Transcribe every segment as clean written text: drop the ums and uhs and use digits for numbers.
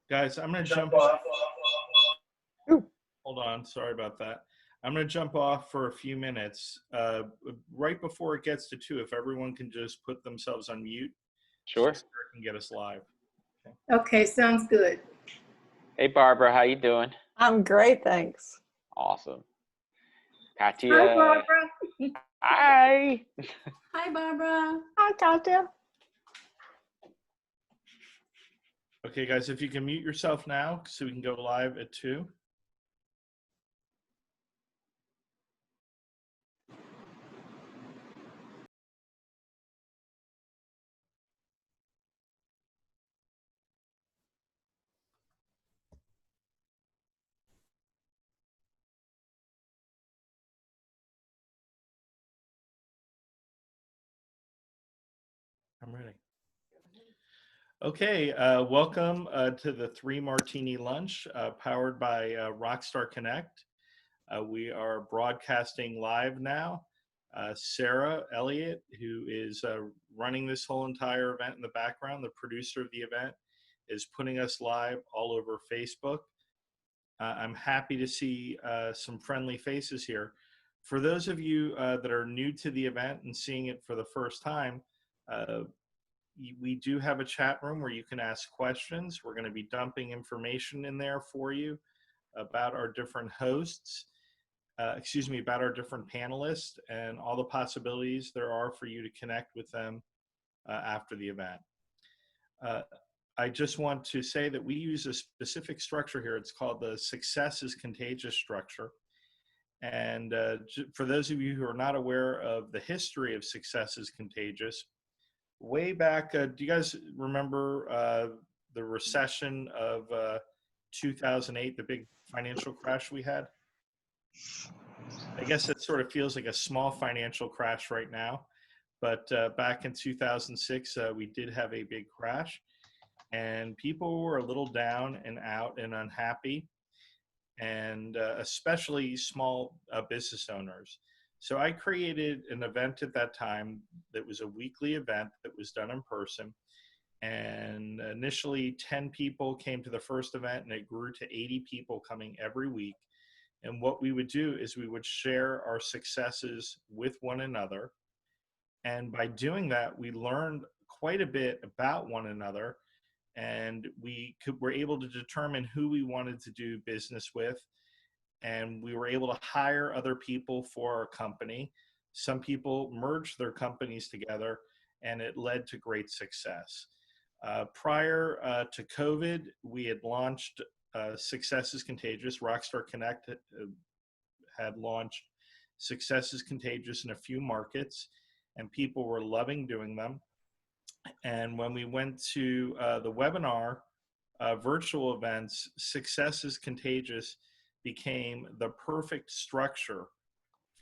Guys, I'm going to jump off. Ooh. Hold on. Sorry about that. I'm going to jump off for a few minutes. Right before it gets to 2, if everyone can just put themselves on mute. Sure. So Sarah can get us live. Okay, sounds good. Hey, Barbara, how you doing? I'm great, thanks. Awesome. Katia. Hi, Barbara. Hi. Hi, Barbara. Hi, Katia. Okay, guys, if you can mute yourself now so we can go live at 2. I'm ready. Okay, welcome to the 3 Martini Lunch, powered by Rockstar Connect. We are broadcasting live now. Sarah, Elliot, who is running this whole entire event in the background, the producer of the event, is putting us live all over Facebook. I'm happy to see some friendly faces here. For those of you that are new to the event and seeing it for the first time, we do have a chat room where you can ask questions. We're going to be dumping information in there for you about our different hosts, about our different panelists and all the possibilities there are for you to connect with them after the event. I just want to say that we use a specific structure here. It's called the Success is Contagious structure. And for those of you who are not aware of the history of Success is Contagious, way back, do you guys remember the recession of 2008, the big financial crash we had? I guess it sort of feels like a small financial crash right now, but back in 2006, we did have a big crash, and people were a little down and out and unhappy, and especially small business owners. So I created an event at that time that was a weekly event that was done in person. And initially 10 people came to the first event, and it grew to 80 people coming every week. And what we would do is we would share our successes with one another. And by doing that, we learned quite a bit about one another. And were able to determine who we wanted to do business with. And we were able to hire other people for our company. Some people merged their companies together, and it led to great success. Prior to COVID, we had launched Success is Contagious. Rockstar Connect had launched Success is Contagious in a few markets, and people were loving doing them. And when we went to the webinar virtual events, Success is Contagious became the perfect structure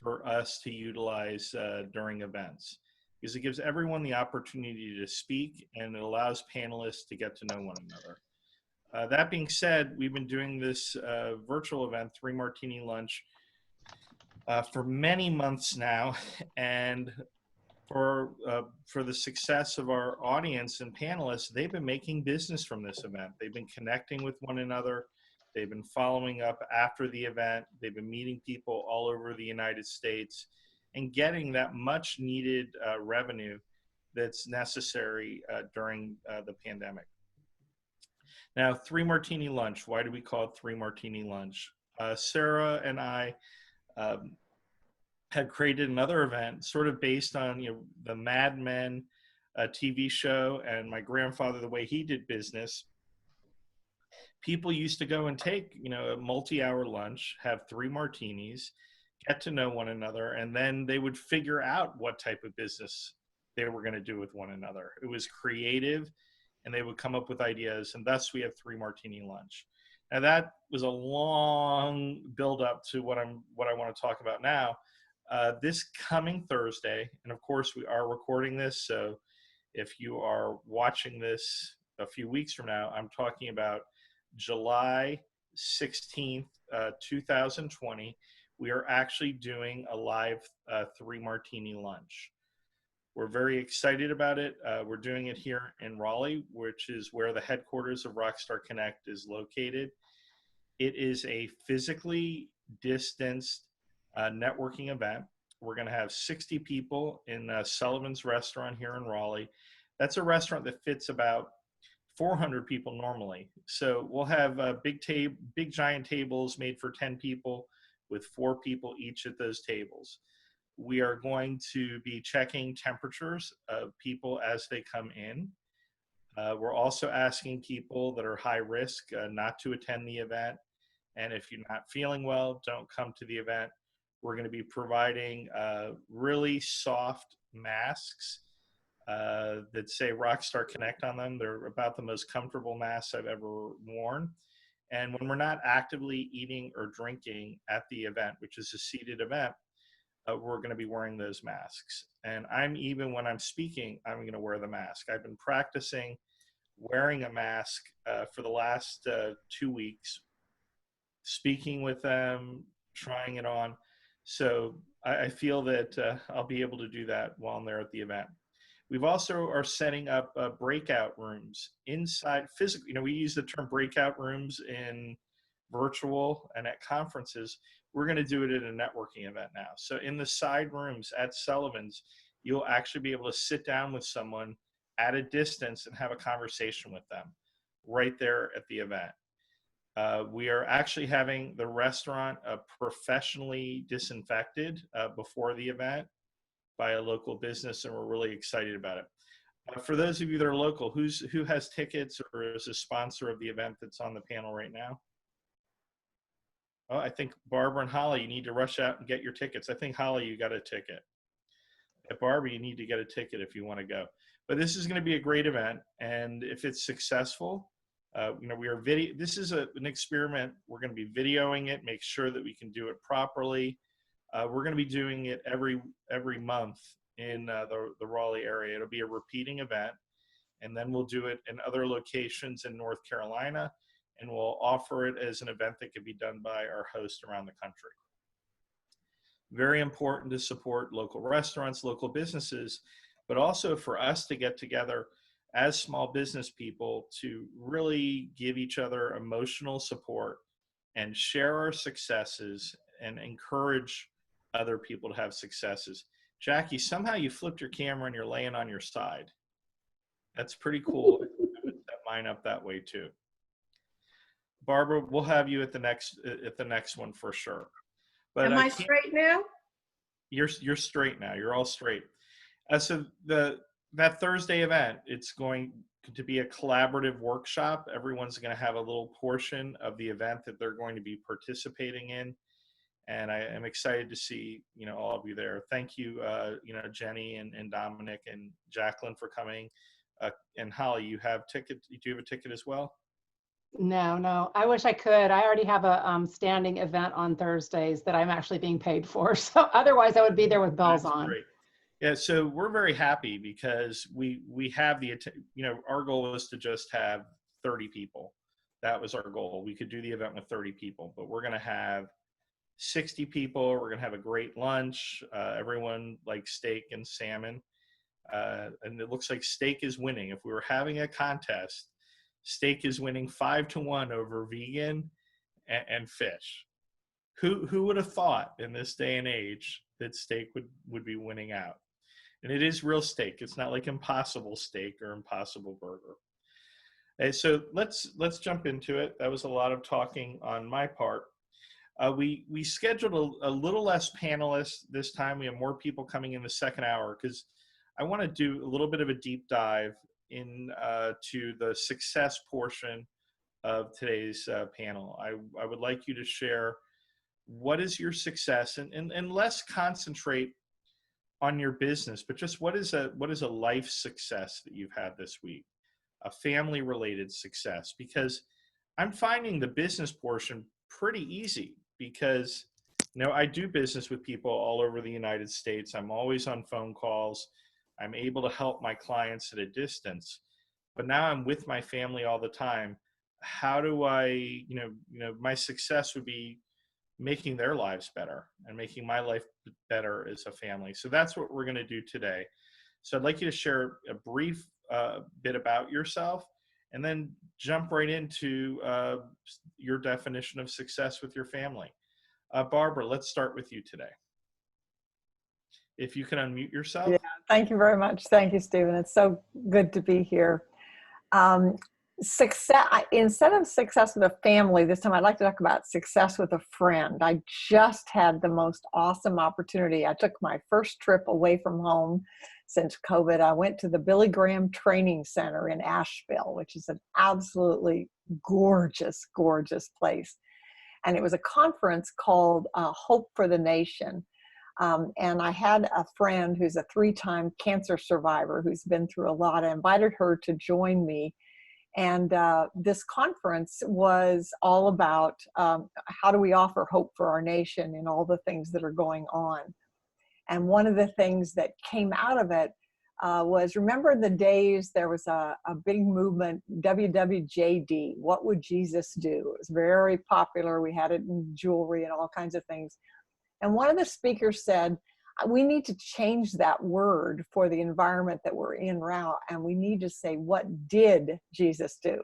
for us to utilize during events, because it gives everyone the opportunity to speak, and it allows panelists to get to know one another. That being said, we've been doing this virtual event, 3 Martini Lunch, for many months now, and for the success of our audience and panelists, they've been making business from this event. They've been connecting with one another. They've been following up after the event. They've been meeting people all over the United States and getting that much needed revenue that's necessary during the pandemic. Now, 3 Martini Lunch. Why do we call it 3 Martini Lunch? Sarah and I had created another event sort of based on the Mad Men TV show, and my grandfather, the way he did business. People used to go and take a multi-hour lunch, have 3 martinis, get to know one another, and then they would figure out what type of business they were going to do with one another. It was creative, and they would come up with ideas, and thus we have 3 Martini Lunch. Now that was a long build up to what I want to talk about now. This coming Thursday, and of course we are recording this, so if you are watching this a few weeks from now, I'm talking about July 16th, 2020, we are actually doing a live 3 Martini Lunch. We're very excited about it. We're doing it here in Raleigh, which is where the headquarters of Rockstar Connect is located. It is a physically distanced networking event. We're going to have 60 people in Sullivan's restaurant here in Raleigh. That's a restaurant that fits about 400 people normally. So we'll have big giant tables made for 10 people with 4 people each at those tables. We are going to be checking temperatures of people as they come in. We're also asking people that are high risk not to attend the event. And if you're not feeling well, don't come to the event. We're going to be providing really soft masks that say Rockstar Connect on them. They're about the most comfortable masks I've ever worn. And when we're not actively eating or drinking at the event, which is a seated event, we're going to be wearing those masks. And even when I'm speaking, I'm going to wear the mask. I've been practicing wearing a mask for the last 2 weeks, speaking with them, trying it on. So I feel that I'll be able to do that while I'm there at the event. We've also are setting up breakout rooms inside physically. We use the term breakout rooms in virtual and at conferences. We're going to do it at a networking event now. So in the side rooms at Sullivan's, you'll actually be able to sit down with someone at a distance and have a conversation with them right there at the event. We are actually having the restaurant professionally disinfected before the event by a local business, and we're really excited about it. For those of you that are local, who has tickets or is a sponsor of the event that's on the panel right now? Oh, I think Barbara and Holly, you need to rush out and get your tickets. I think Holly, you got a ticket. Barbara, you need to get a ticket if you want to go. But this is going to be a great event, and if it's successful, this is an experiment. We're going to be videoing it, make sure that we can do it properly. We're going to be doing it every month in the Raleigh area. It'll be a repeating event, and then we'll do it in other locations in North Carolina, and we'll offer it as an event that can be done by our host around the country. Very important to support local restaurants, local businesses, but also for us to get together as small business people to really give each other emotional support and share our successes and encourage other people to have successes. Jackie, somehow you flipped your camera and you're laying on your side. That's pretty cool. I would set mine up that way too. Barbara, we'll have you at the next one for sure. But Am I straight now? You're straight now. You're all straight. So that Thursday event, it's going to be a collaborative workshop. Everyone's going to have a little portion of the event that they're going to be participating in, and I am excited to see all of you there. Thank you, Jenny and Domenic and Jacqueline for coming. And Holly, you have tickets. Do you have a ticket as well? No. I wish I could. I already have a standing event on Thursdays that I'm actually being paid for. So otherwise, I would be there with bells on. Great. Yeah, so we're very happy because we have our goal was to just have 30 people. That was our goal. We could do the event with 30 people, but we're going to have 60 people. We're going to have a great lunch. Everyone likes steak and salmon. And it looks like steak is winning. If we were having a contest, steak is winning 5-1 over vegan and fish. Who would have thought in this day and age that steak would be winning out? And it is real steak. It's not like Impossible Steak or Impossible Burger. And so let's jump into it. That was a lot of talking on my part. We scheduled a little less panelists this time. We have more people coming in the second hour because I want to do a little bit of a deep dive to the success portion of today's panel. I would like you to share what is your success and less concentrate on your business, but just what is a life success that you've had this week, a family related success, because I'm finding the business portion pretty easy because I do business with people all over the United States. I'm always on phone calls. I'm able to help my clients at a distance, but now I'm with my family all the time. How do I, my success would be making their lives better and making my life better as a family. So that's what we're going to do today. So I'd like you to share a brief bit about yourself, and then jump right into your definition of success with your family. Barbara, let's start with you today. If you can unmute yourself. Yeah, thank you very much. Thank you, Stephen. It's so good to be here. Success, instead of success with a family, this time I'd like to talk about success with a friend. I just had the most awesome opportunity. I took my first trip away from home since COVID. I went to the Billy Graham Training Center in Asheville, which is an absolutely gorgeous, gorgeous place. And it was a conference called Hope for the Nation. And I had a friend who's a 3-time cancer survivor who's been through a lot. I invited her to join me. And this conference was all about how do we offer hope for our nation in all the things that are going on. And one of the things that came out of it was, remember the days there was a big movement, WWJD, what would Jesus do? It was very popular. We had it in jewelry and all kinds of things. And one of the speakers said, we need to change that word for the environment that we're in now, and we need to say, what did Jesus do?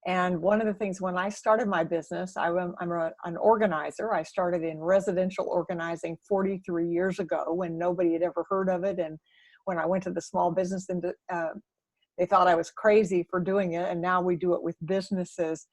And one of the things, when I started my business, I'm an organizer. I started in residential organizing 43 years ago when nobody had ever heard of it. And when I went to the small business, they thought I was crazy for doing it. And now we do it with businesses.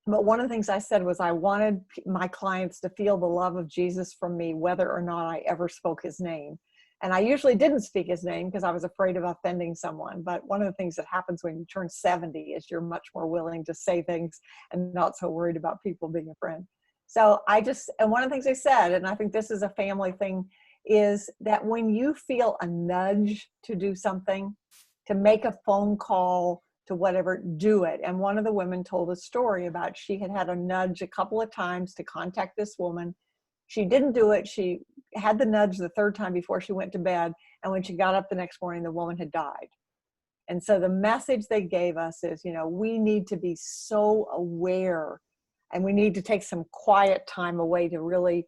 But one of the things I said was I wanted my clients to feel the love of Jesus from me, whether or not I ever spoke his name. And I usually didn't speak his name because I was afraid of offending someone. But one of the things that happens when you turn 70 is you're much more willing to say things and not so worried about people being a friend. So and one of the things I said, and I think this is a family thing, is that when you feel a nudge to do something, to make a phone call, to whatever, do it. And one of the women told a story about she had a nudge a couple of times to contact this woman. She didn't do it. She had the nudge the 3rd time before she went to bed. And when she got up the next morning, the woman had died. And so the message they gave us is, we need to be so aware, and we need to take some quiet time away to really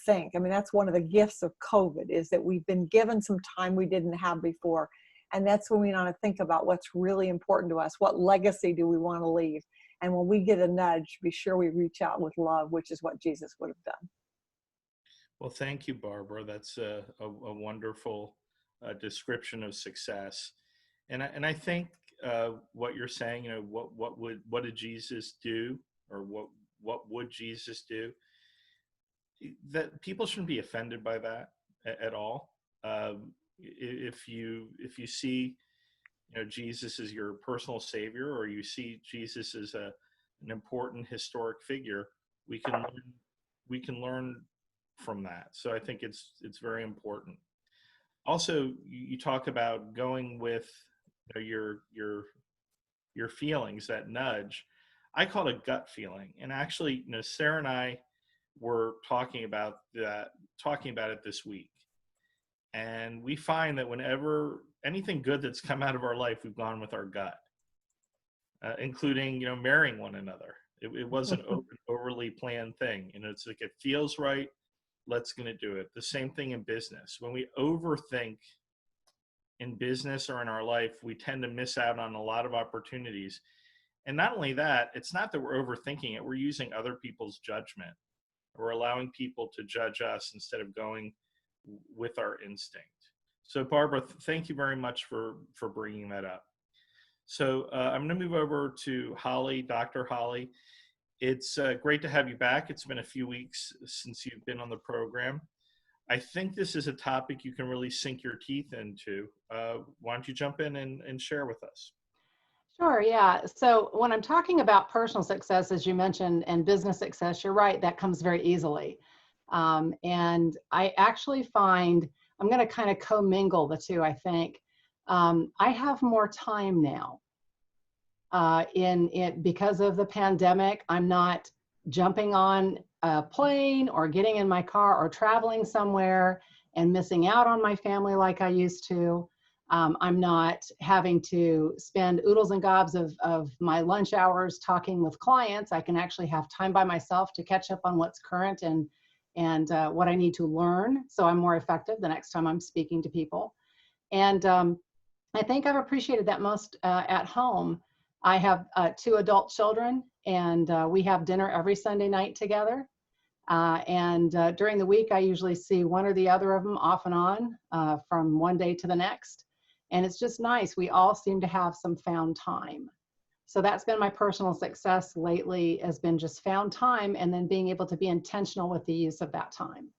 think. I mean, that's one of the gifts of COVID, is that we've been given some time we didn't have before. And that's when we want to think about what's really important to us. What legacy do we want to leave? And when we get a nudge, be sure we reach out with love, which is what Jesus would have done. Well, thank you, Barbara. That's a wonderful description of success. And I think what you're saying, what did Jesus do, or what would Jesus do? That people shouldn't be offended by that at all. If you see, Jesus as your personal savior, or you see Jesus as an important historic figure, we can learn from that. So I think it's very important. Also, you talk about going with your feelings, that nudge. I call it a gut feeling, and actually, Sarah and I were talking about it this week. And we find that whenever anything good that's come out of our life, we've gone with our gut, including, marrying one another. It wasn't an overly planned thing. It's like, it feels right, let's going to do it. The same thing in business. When we overthink in business or in our life, we tend to miss out on a lot of opportunities. And not only that, it's not that we're overthinking it. We're using other people's judgment. We're allowing people to judge us instead of going with our instinct. So Barbara, thank you very much for bringing that up. So I'm going to move over to Holly, Dr. Holly. It's great to have you back. It's been a few weeks since you've been on the program. I think this is a topic you can really sink your teeth into. Why don't you jump in and share with us? Sure, yeah. So when I'm talking about personal success, as you mentioned, and business success, you're right, that comes very easily. And I actually find, I'm going to kind of commingle the two, I think. I have more time now in it because of the pandemic. I'm not jumping on a plane or getting in my car or traveling somewhere and missing out on my family like I used to. I'm not having to spend oodles and gobs of my lunch hours talking with clients. I can actually have time by myself to catch up on what's current and what I need to learn, so I'm more effective the next time I'm speaking to people. And I think I've appreciated that most at home. I have 2 adult children, and we have dinner every Sunday night together. And during the week, I usually see one or the other of them off and on from one day to the next. And it's just nice. We all seem to have some found time. So that's been my personal success lately, has been just found time and then being able to be intentional with the use of that time.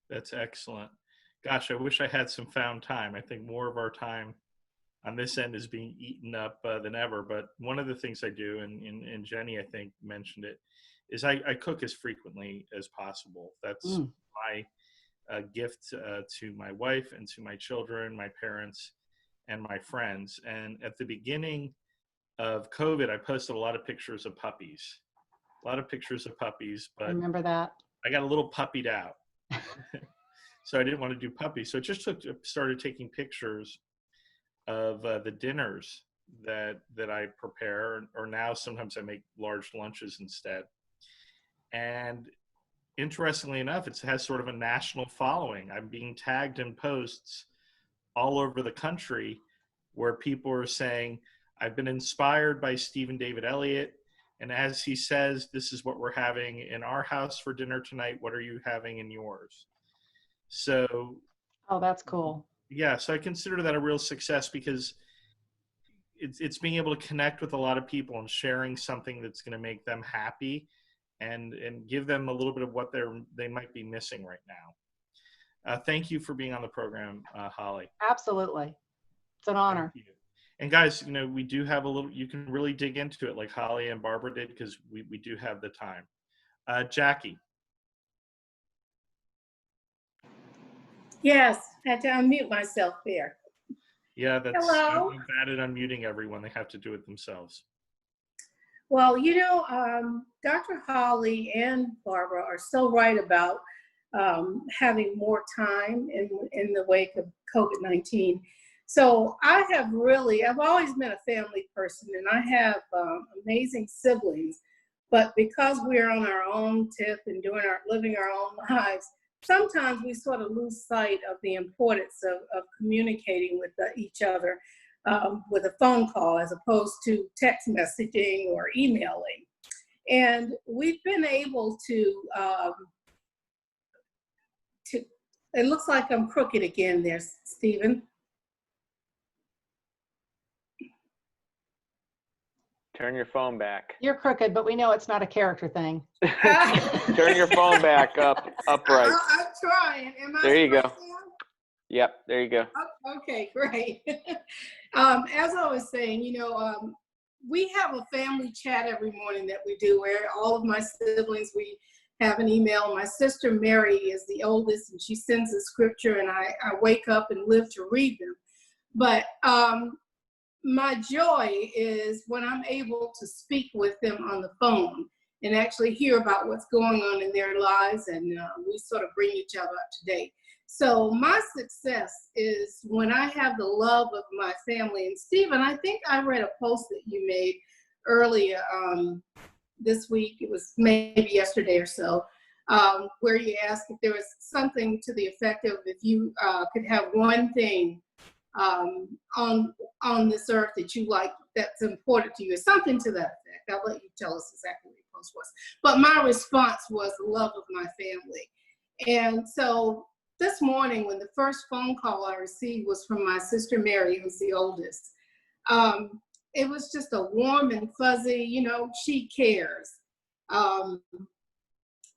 That's excellent. Gosh, I wish I had some found time. I think more of our time on this end is being eaten up than ever. But one of the things I do, and Jenny, I think, mentioned it, is I cook as frequently as possible. That's my gift to my wife and to my children, my parents, and my friends. And at the beginning of COVID, I posted a lot of pictures of puppies. But I remember that. I got a little puppied out. So I didn't want to do puppies. So it just started taking pictures of the dinners that I prepare, or now sometimes I make large lunches instead. And interestingly enough, it has sort of a national following. I'm being tagged in posts all over the country where people are saying, I've been inspired by Stephen David Elliott, and as he says, this is what we're having in our house for dinner tonight. What are you having in yours? So, oh, that's cool. Yeah, so I consider that a real success, because it's being able to connect with a lot of people and sharing something that's going to make them happy and give them a little bit of what they might be missing right now. Thank you for being on the program, Holly. Absolutely. It's an honor. Thank you. And guys, we do have a little, you can really dig into it like Holly and Barbara did, because we do have the time. Jackie. Yes, I had to unmute myself there. Yeah, that's Hello. I'm bad at unmuting everyone. They have to do it themselves. Well, Dr. Holly and Barbara are so right about having more time in the wake of COVID-19. So I've always been a family person, and I have amazing siblings, but because we're on our own tip and living our own lives, sometimes we sort of lose sight of the importance of communicating with each other with a phone call as opposed to text messaging or emailing. And we've been able to it looks like I'm crooked again there, Stephen. Turn your phone back. You're crooked, but we know it's not a character thing. Turn your phone back upright. I'm trying. There you go. Yep, there you go. Okay, great. As I was saying, we have a family chat every morning that we do where all of my siblings, we have an email. My sister Mary is the oldest, and she sends a scripture, and I wake up and live to read them. But my joy is when I'm able to speak with them on the phone and actually hear about what's going on in their lives, and we sort of bring each other up to date. So my success is when I have the love of my family. And Stephen, I think I read a post that you made earlier this week, it was maybe yesterday or so, where you asked if there was something to the effect of if you could have one thing on this earth that you like, that's important to you, something to that effect. I'll let you tell us exactly what the post was. But my response was the love of my family. And so this morning, when the first phone call I received was from my sister Mary, who's the oldest, it was just a warm and fuzzy, she cares.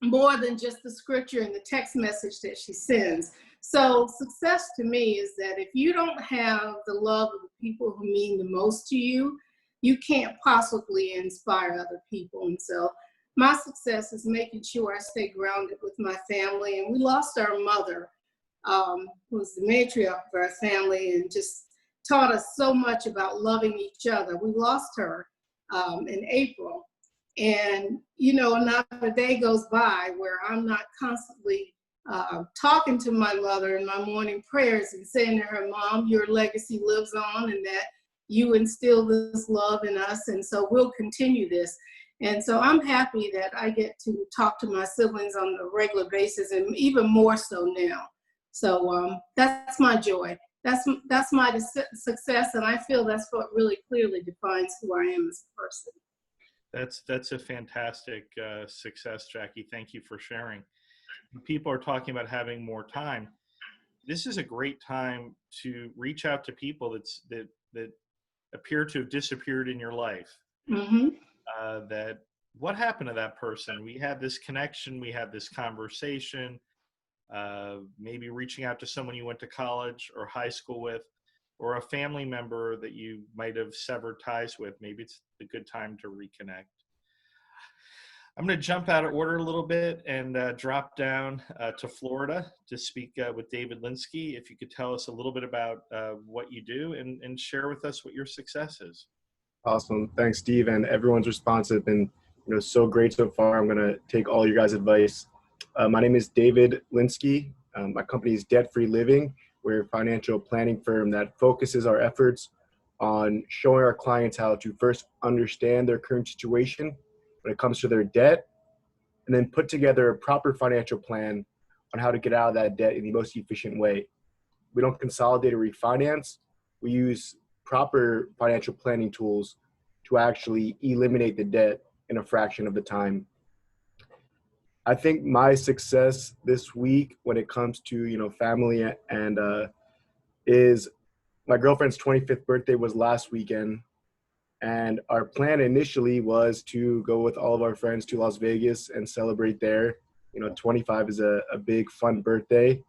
More than just the scripture and the text message that she sends. So success to me is that if you don't have the love of the people who mean the most to you, you can't possibly inspire other people. And so my success is making sure I stay grounded with my family. And we lost our mother, who was the matriarch of our family and just taught us so much about loving each other. We lost her in April. And, not a day goes by where I'm not constantly talking to my mother in my morning prayers and saying to her, Mom, your legacy lives on, and that you instill this love in us. And so we'll continue this. And so I'm happy that I get to talk to my siblings on a regular basis, and even more so now. So that's my joy. That's my success, and I feel that's what really clearly defines who I am as a person. That's a fantastic success, Jackie. Thank you for sharing. People are talking about having more time. This is a great time to reach out to people that appear to have disappeared in your life. Mm-hmm. That what happened to that person? We had this connection, we had this conversation, maybe reaching out to someone you went to college or high school with, or a family member that you might have severed ties with. Maybe it's a good time to reconnect. I'm going to jump out of order a little bit and drop down to Florida to speak with David Linsky. If you could tell us a little bit about what you do and share with us what your success is. Awesome. Thanks, Steve. And everyone's response has been so great so far. I'm going to take all your guys' advice. My name is David Linsky. My company is Debt Free Living. We're a financial planning firm that focuses our efforts on showing our clients how to first understand their current situation when it comes to their debt, and then put together a proper financial plan on how to get out of that debt in the most efficient way. We don't consolidate or refinance. We use proper financial planning tools to actually eliminate the debt in a fraction of the time. I think my success this week when it comes to, family and is my girlfriend's 25th birthday was last weekend. And our plan initially was to go with all of our friends to Las Vegas and celebrate there. 25 is a big, fun birthday.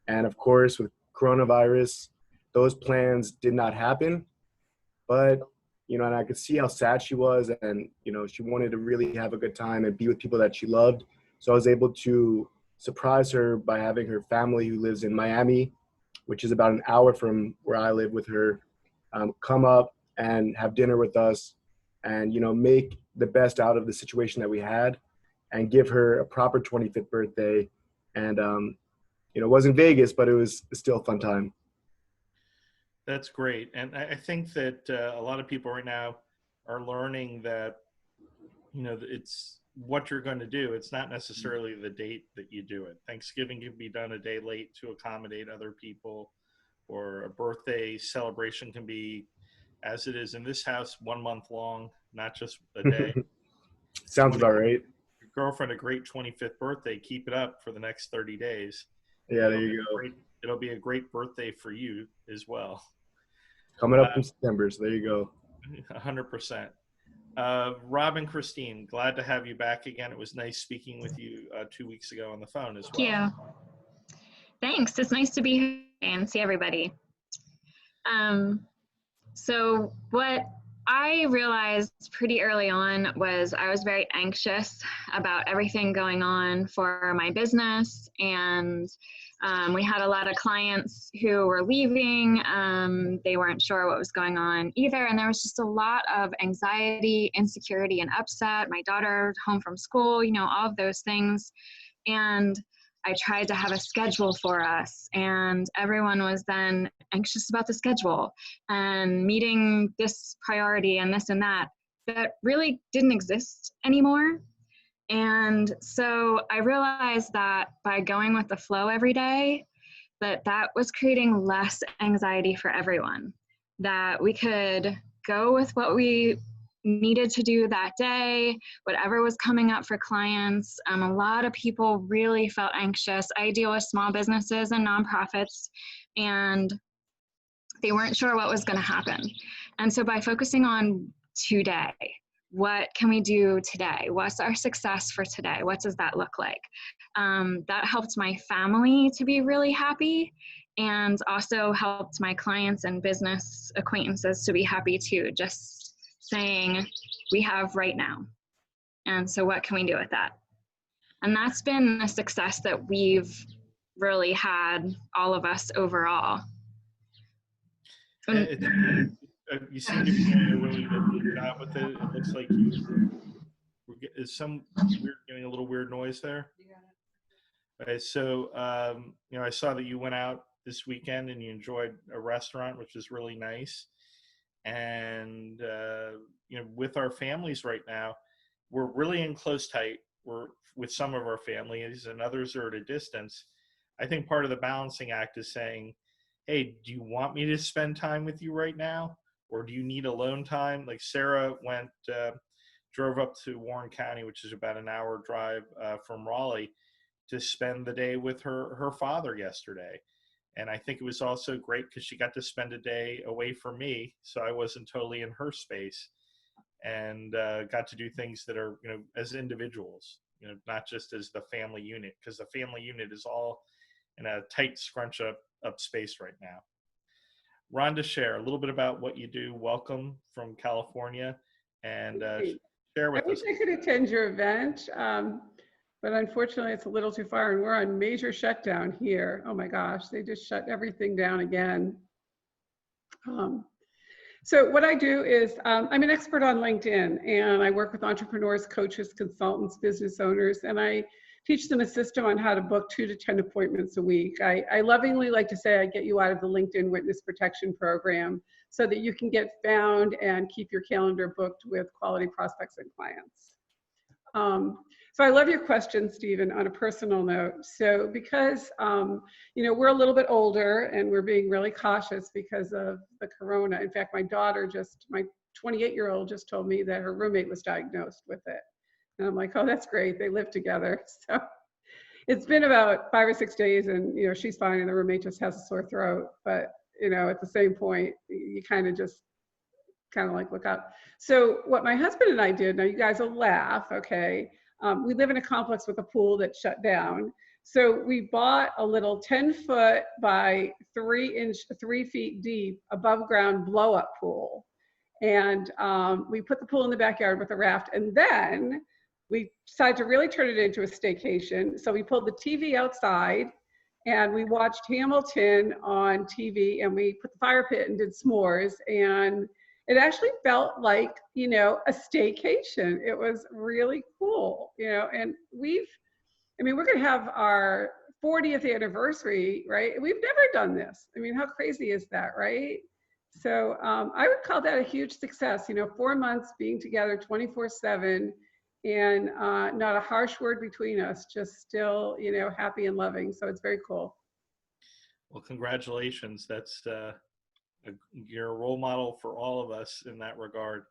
And of course, with coronavirus, those plans did not happen. But, and I could see how sad she was. And, she wanted to really have a good time and be with people that she loved. So I was able to surprise her by having her family, who lives in Miami, which is about an hour from where I live with her, come up and have dinner with us and, make the best out of the situation that we had and give her a proper 25th birthday. And, it wasn't Vegas, but it was still a fun time. That's great. And I think that a lot of people right now are learning that, it's what you're going to do. It's not necessarily the date that you do it. Thanksgiving can be done a day late to accommodate other people, or a birthday celebration can be, as it is in this house, 1 month long, not just a day. Sounds about right. Your girlfriend a great 25th birthday, keep it up for the next 30 days. Yeah, there you go. It'll be a great birthday for you as well. Coming up in September, so there you go. 100%. Rob and Christine, glad to have you back again. It was nice speaking with you 2 weeks ago on the phone as well. Thank you. Thanks. It's nice to be here and see everybody. So what I realized pretty early on was I was very anxious about everything going on for my business, and we had a lot of clients who were leaving. They weren't sure what was going on either, and there was just a lot of anxiety, insecurity, and upset. My daughter home from school, all of those things. And I tried to have a schedule for us, and everyone was then anxious about the schedule and meeting this priority and this and that really didn't exist anymore. And so I realized that by going with the flow every day, that was creating less anxiety for everyone, that we could go with what we needed to do that day, whatever was coming up for clients. A lot of people really felt anxious. I deal with small businesses and nonprofits, and they weren't sure what was going to happen. And so by focusing on today, what can we do today? What's our success for today? What does that look like? That helped my family to be really happy, and also helped my clients and business acquaintances to be happy too. Just saying, we have right now. And so what can we do with that? And that's been a success that we've really had, all of us overall. You seem to be doing a really good job with it. It looks like we're getting a little weird noise there. Okay, so I saw that you went out this weekend and you enjoyed a restaurant, which is really nice. And with our families right now, we're really in close tight. We're with some of our families, and others are at a distance. I think part of the balancing act is saying, hey, do you want me to spend time with you right now? Or do you need alone time? Like Sarah drove up to Warren County, which is about an hour drive from Raleigh, to spend the day with her father yesterday. And I think it was also great because she got to spend a day away from me, so I wasn't totally in her space, and got to do things that are, as individuals, not just as the family unit, because the family unit is all in a tight scrunch up space right now. Rhonda, share a little bit about what you do. Welcome from California, and share with I wish us. I could attend your event, but unfortunately it's a little too far, and we're on major shutdown here. Oh my gosh, they just shut everything down again. So what I do is, I'm an expert on LinkedIn, and I work with entrepreneurs, coaches, consultants, business owners, and I teach them a system on how to book 2 to 10 appointments a week. I lovingly like to say I get you out of the LinkedIn Witness Protection Program so that you can get found and keep your calendar booked with quality prospects and clients. So I love your question, Stephen, on a personal note. So because, we're a little bit older and we're being really cautious because of the corona. In fact, my 28-year-old just told me that her roommate was diagnosed with it. And I'm like, oh, that's great. They live together. So it's been about 5 or 6 days and, she's fine and the roommate just has a sore throat. But, at the same point, you kind of like look up. So what my husband and I did, now you guys will laugh, okay? We live in a complex with a pool that shut down. So we bought a little 10-foot by 3 feet deep above ground blow up pool. And we put the pool in the backyard with a raft. And then we decided to really turn it into a staycation. So we pulled the TV outside and we watched Hamilton on TV, and we put the fire pit and did s'mores. And it actually felt like, a staycation. It was really cool, and we're going to have our 40th anniversary, right? We've never done this. How crazy is that, right? So I would call that a huge success, 4 months being together 24/7 and not a harsh word between us, just still, happy and loving. So it's very cool. Well, congratulations. That's you're a role model for all of us in that regard.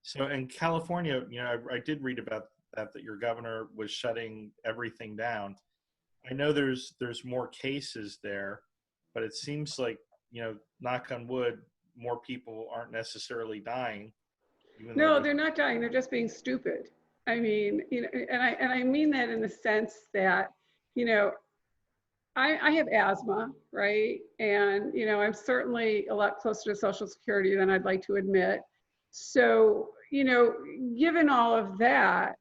So in California, I did read about that your governor was shutting everything down. I know there's more cases there, but it seems like, knock on wood, more people aren't necessarily dying. No, they're not dying. They're just being stupid. And I mean that in the sense that, I have asthma, right? And, I'm certainly a lot closer to Social Security than I'd like to admit. So, given all of that,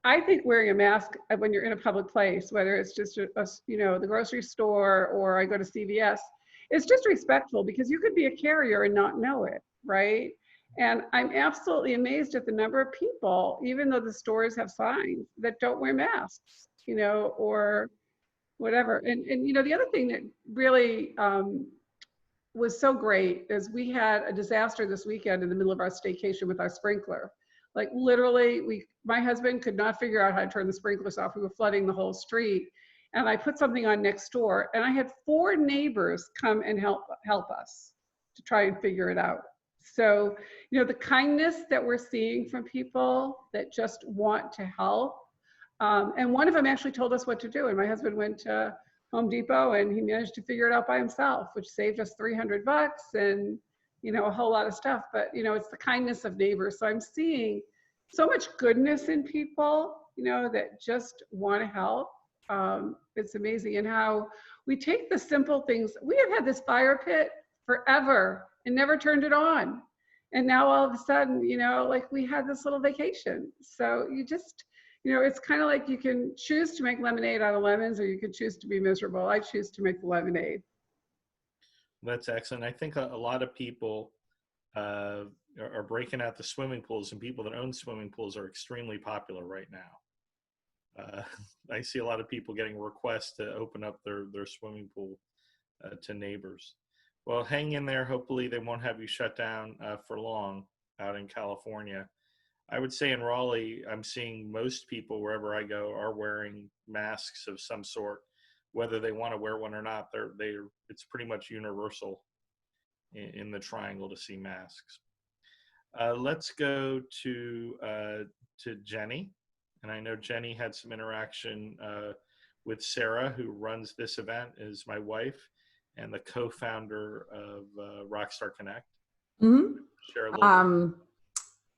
I think wearing a mask when you're in a public place, whether it's just, the grocery store or I go to CVS, it's just respectful because you could be a carrier and not know it, right? And I'm absolutely amazed at the number of people, even though the stores have signs, that don't wear masks, or whatever. And the other thing that really was so great is we had a disaster this weekend in the middle of our staycation with our sprinkler. Like literally, my husband could not figure out how to turn the sprinklers off. We were flooding the whole street. And I put something on next door, and I had 4 neighbors come and help us to try and figure it out. So, the kindness that we're seeing from people that just want to help. And one of them actually told us what to do. And my husband went to Home Depot and he managed to figure it out by himself, which saved us $300 and, a whole lot of stuff. But, it's the kindness of neighbors. So I'm seeing so much goodness in people, that just want to help. It's amazing. And how we take the simple things. We have had this fire pit forever and never turned it on. And now all of a sudden, like we had this little vacation. So you just, it's kind of like you can choose to make lemonade out of lemons, or you can choose to be miserable. I choose to make the lemonade. That's excellent. I think a lot of people are breaking out the swimming pools, and people that own swimming pools are extremely popular right now. I see a lot of people getting requests to open up their swimming pool to neighbors. Well, hang in there. Hopefully they won't have you shut down for long out in California. I would say in Raleigh, I'm seeing most people wherever I go are wearing masks of some sort. whether they want to wear one or not, it's pretty much universal in the triangle to see masks. Let's go to Jenny, and I know Jenny had some interaction with Sarah, who runs this event, is my wife and the co-founder of Rockstar Connect. Mm-hmm. Share a little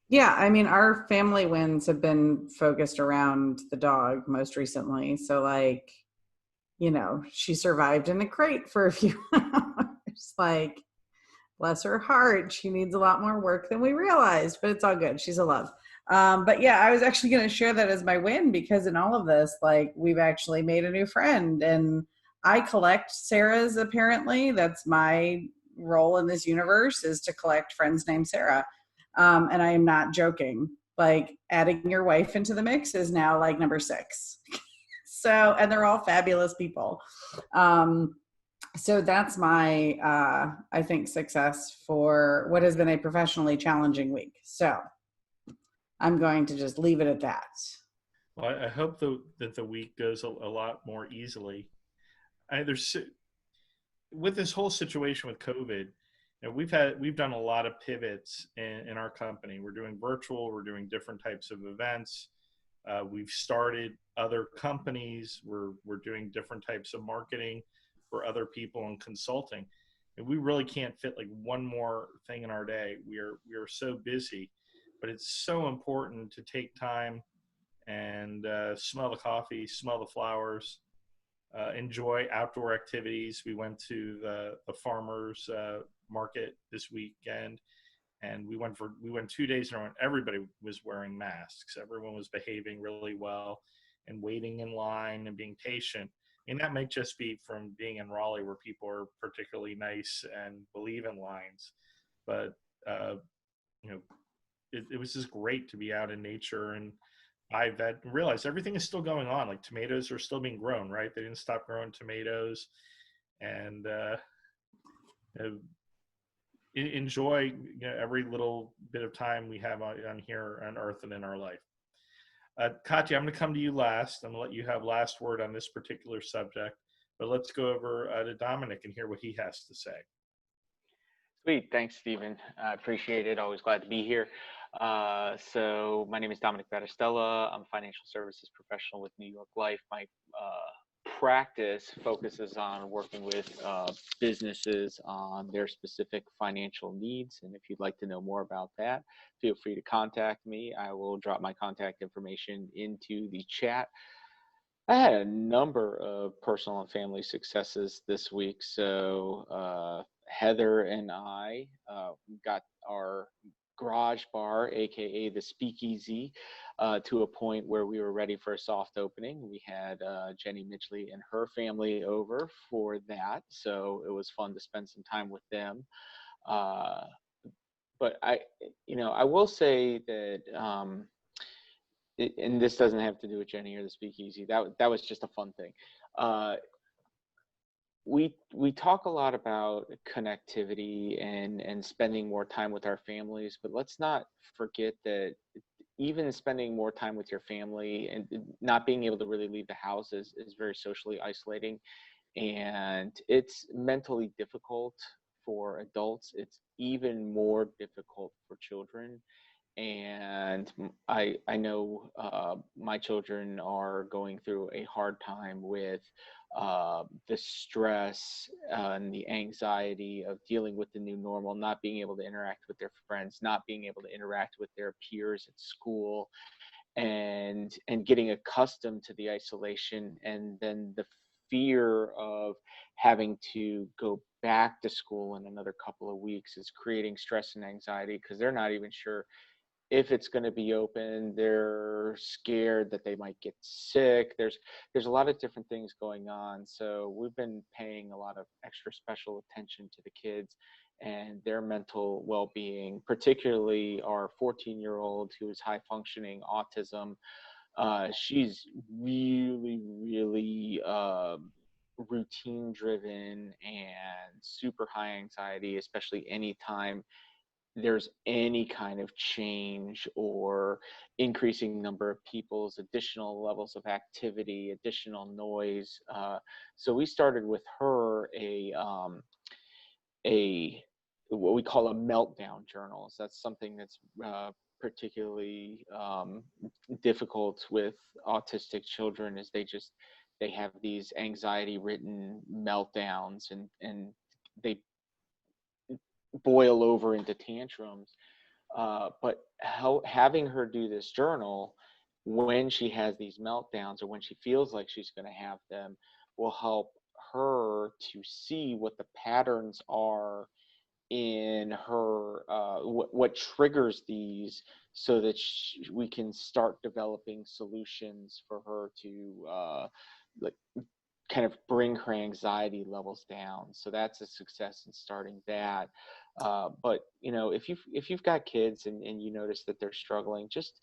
Yeah, I mean, our family wins have been focused around the dog most recently. So, like, you know, she survived in a crate for a few hours. Like, bless her heart, she needs a lot more work than we realized, but it's all good. She's a love. But yeah, I was actually going to share that as my win, because in all of this, like, we've actually made a new friend, and I collect Sarah's. Apparently, that's my role in this universe, is to collect friends named Sarah. And I am not joking. Like, adding your wife into the mix is now like number 6. So, and they're all fabulous people. So that's my, I think, success for what has been a professionally challenging week. So I'm going to just leave it at that. Well, I hope that the week goes a lot more easily. With this whole situation with COVID, you know, we've done a lot of pivots in our company. We're doing virtual, we're doing different types of events. We've started other companies. We're doing different types of marketing for other people and consulting. And we really can't fit like one more thing in our day. We are so busy, but it's so important to take time and smell the coffee, smell the flowers, enjoy outdoor activities. We went to the farmers market this weekend, and we went 2 days in a row, and everybody was wearing masks. Everyone was behaving really well and waiting in line and being patient. And that might just be from being in Raleigh, where people are particularly nice and believe in lines. But you know, it was just great to be out in nature, and I realized everything is still going on. Like, tomatoes are still being grown, right? They didn't stop growing tomatoes, and enjoy, you know, every little bit of time we have on here on Earth and in our life. Katia, I'm going to come to you last. I'm going to let you have last word on this particular subject, but let's go over to Domenic and hear what he has to say. Sweet. Thanks, Stephen. I appreciate it. Always glad to be here. So my name is Domenic Battistella. I'm a financial services professional with New York Life. My practice focuses on working with businesses on their specific financial needs. And if you'd like to know more about that, feel free to contact me. I will drop my contact information into the chat. I had a number of personal and family successes this week. So Heather and I got our garage bar, aka the Speakeasy, to a point where we were ready for a soft opening. We had Jenny Midgley and her family over for that, so it was fun to spend some time with them. But I will say that, and this doesn't have to do with Jenny or the Speakeasy. That was just a fun thing. We talk a lot about connectivity and spending more time with our families, but let's not forget that even spending more time with your family and not being able to really leave the house is very socially isolating, and it's mentally difficult for adults. It's even more difficult for children. And I know my children are going through a hard time with the stress and the anxiety of dealing with the new normal, not being able to interact with their friends, not being able to interact with their peers at school, and getting accustomed to the isolation, and then the fear of having to go back to school in another couple of weeks is creating stress and anxiety, because they're not even sure if it's going to be open. They're scared that they might get sick. There's a lot of different things going on. So we've been paying a lot of extra special attention to the kids and their mental well-being, particularly our 14-year-old who is high functioning autism. She's really, really routine driven and super high anxiety, especially anytime there's any kind of change or increasing number of people's additional levels of activity, additional noise. So we started with her what we call a meltdown journal. So that's something that's particularly difficult with autistic children, is they have these anxiety ridden meltdowns, and they boil over into tantrums. But having her do this journal when she has these meltdowns, or when she feels like she's going to have them, will help her to see what the patterns are in her, what triggers these, so that we can start developing solutions for her to like kind of bring her anxiety levels down. So that's a success in starting that. But if you've got kids and you notice that they're struggling, just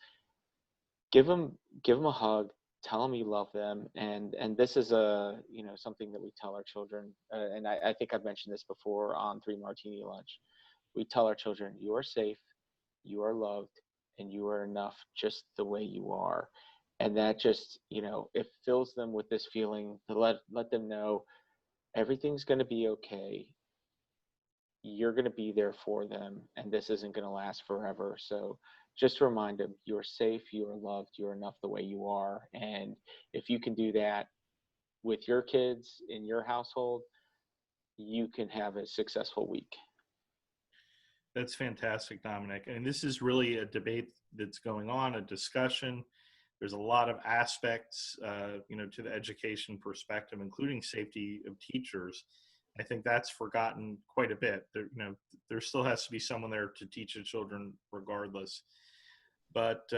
give them a hug, tell them you love them. And this is something that we tell our children, and I think I've mentioned this before on 3 Martini Lunch. We tell our children, you are safe, you are loved, and you are enough just the way you are. And that just, it fills them with this feeling to let them know everything's going to be okay. You're going to be there for them, and this isn't going to last forever. So just remind them, you're safe, you are loved, you're enough the way you are. And if you can do that with your kids in your household, you can have a successful week. That's fantastic, Domenic. And this is really a debate that's going on, a discussion. There's a lot of aspects, to the education perspective, including safety of teachers. I think that's forgotten quite a bit. There still has to be someone there to teach the children regardless. But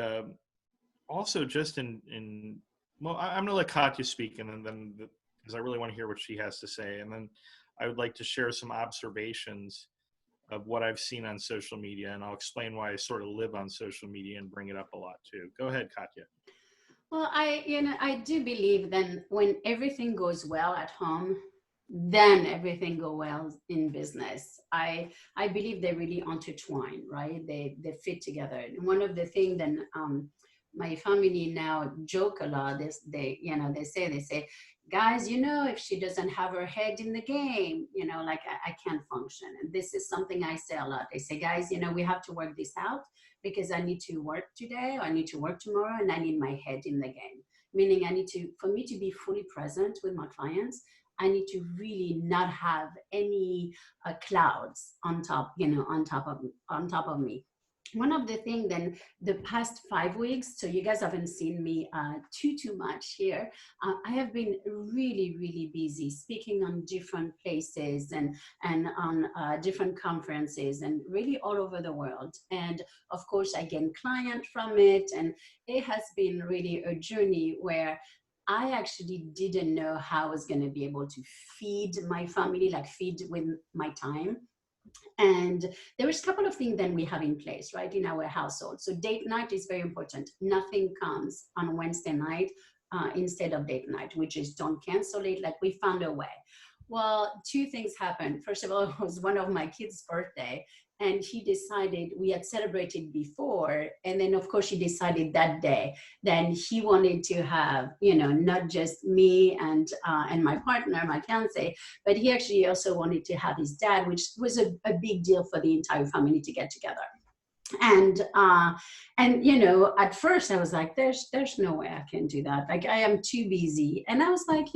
also just well, I'm going to let Katia speak, and then because I really want to hear what she has to say. And then I would like to share some observations of what I've seen on social media, and I'll explain why I sort of live on social media and bring it up a lot too. Go ahead, Katia. Well, I do believe then when everything goes well at home, then everything go well in business. I believe they really intertwine, right? They fit together. And one of the things then my family now joke a lot. They say, guys, if she doesn't have her head in the game, like I can't function. And this is something I say a lot. They say, guys, we have to work this out, because I need to work today, or I need to work tomorrow, and I need my head in the game. Meaning for me to be fully present with my clients, I need to really not have any clouds on top of me. One of the things then the past 5 weeks, so you guys haven't seen me too much here. I have been really, really busy speaking on different places and on different conferences, and really all over the world. And of course, I gain client from it, and it has been really a journey where I actually didn't know how I was going to be able to feed my family, like feed with my time. And there is a couple of things that we have in place, right, in our household. So date night is very important. Nothing comes on Wednesday night instead of date night, which is don't cancel it. Like, we found a way. Well, 2 things happened. First of all, it was one of my kids' birthday, and he decided, we had celebrated before, and then of course he decided that day, then he wanted to have, not just me and my partner, my fiance, but he actually also wanted to have his dad, which was a big deal for the entire family to get together. And at first I was like, there's no way I can do that. Like, I am too busy. And I was like,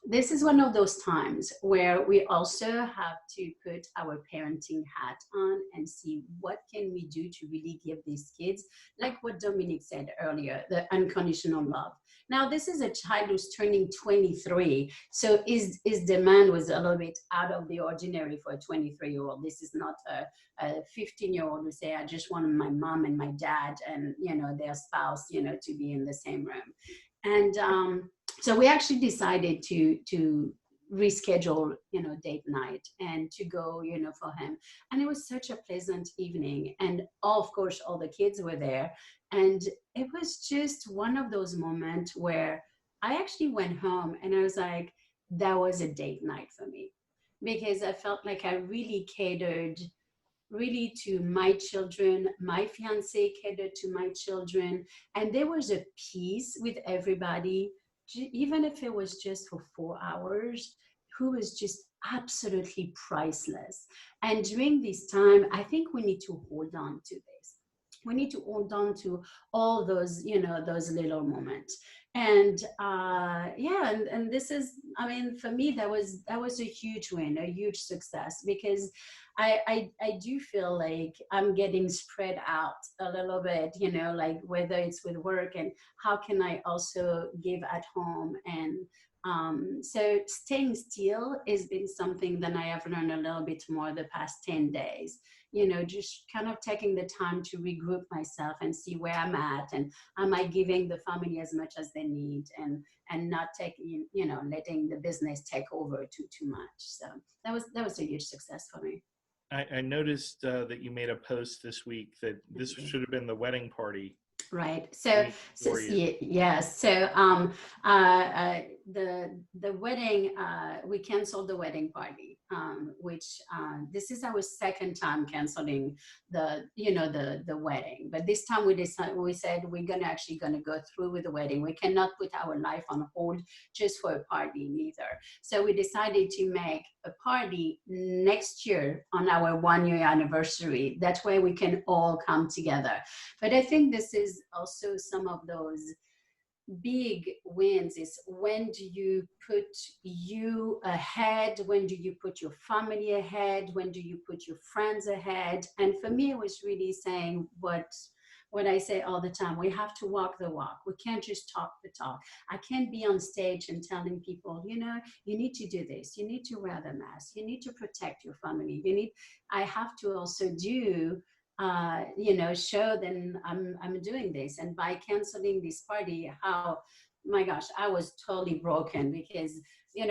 this is one of those times where we also have to put our parenting hat on and see what can we do to really give these kids, like what Domenic said earlier, the unconditional love. Now, this is a child who's turning 23, so his demand was a little bit out of the ordinary for a 23-year-old. This is not a 15-year-old who say, I just want my mom and my dad and, their spouse, to be in the same room. And so we actually decided to reschedule, date night and to go, for him. And it was such a pleasant evening. And of course, all the kids were there. And it was just one of those moments where I actually went home and I was like, that was a date night for me, because I felt like I really catered really to my children. My fiance catered to my children, and there was a peace with everybody, even if it was just for 4 hours, who was just absolutely priceless. And during this time, I think we need to hold on to this. We need to hold on to all those, those little moments. And yeah, and this is, I mean, for me, that was a huge win, a huge success, because I do feel like I'm getting spread out a little bit, like whether it's with work and how can I also give at home. And so staying still has been something that I have learned a little bit more the past 10 days, just kind of taking the time to regroup myself and see where I'm at, and am I giving the family as much as they need, and not taking, letting the business take over too much. So that was a huge success for me. I noticed that you made a post this week that this should have been the wedding party. Right. So yes. So the wedding, we canceled the wedding party, which this is our second time canceling the wedding. But this time we said we're gonna go through with the wedding. We cannot put our life on hold just for a party neither. So we decided to make a party next year on our 1-year anniversary. That way we can all come together. But I think this is also some of those big wins, is when do you put you ahead? When do you put your family ahead? When do you put your friends ahead? And for me, it was really saying what I say all the time: we have to walk the walk. We can't just talk the talk. I can't be on stage and telling people, you need to do this. You need to wear the mask. You need to protect your family. I have to also do show them I'm doing this. And by canceling this party, my gosh, I was totally broken, because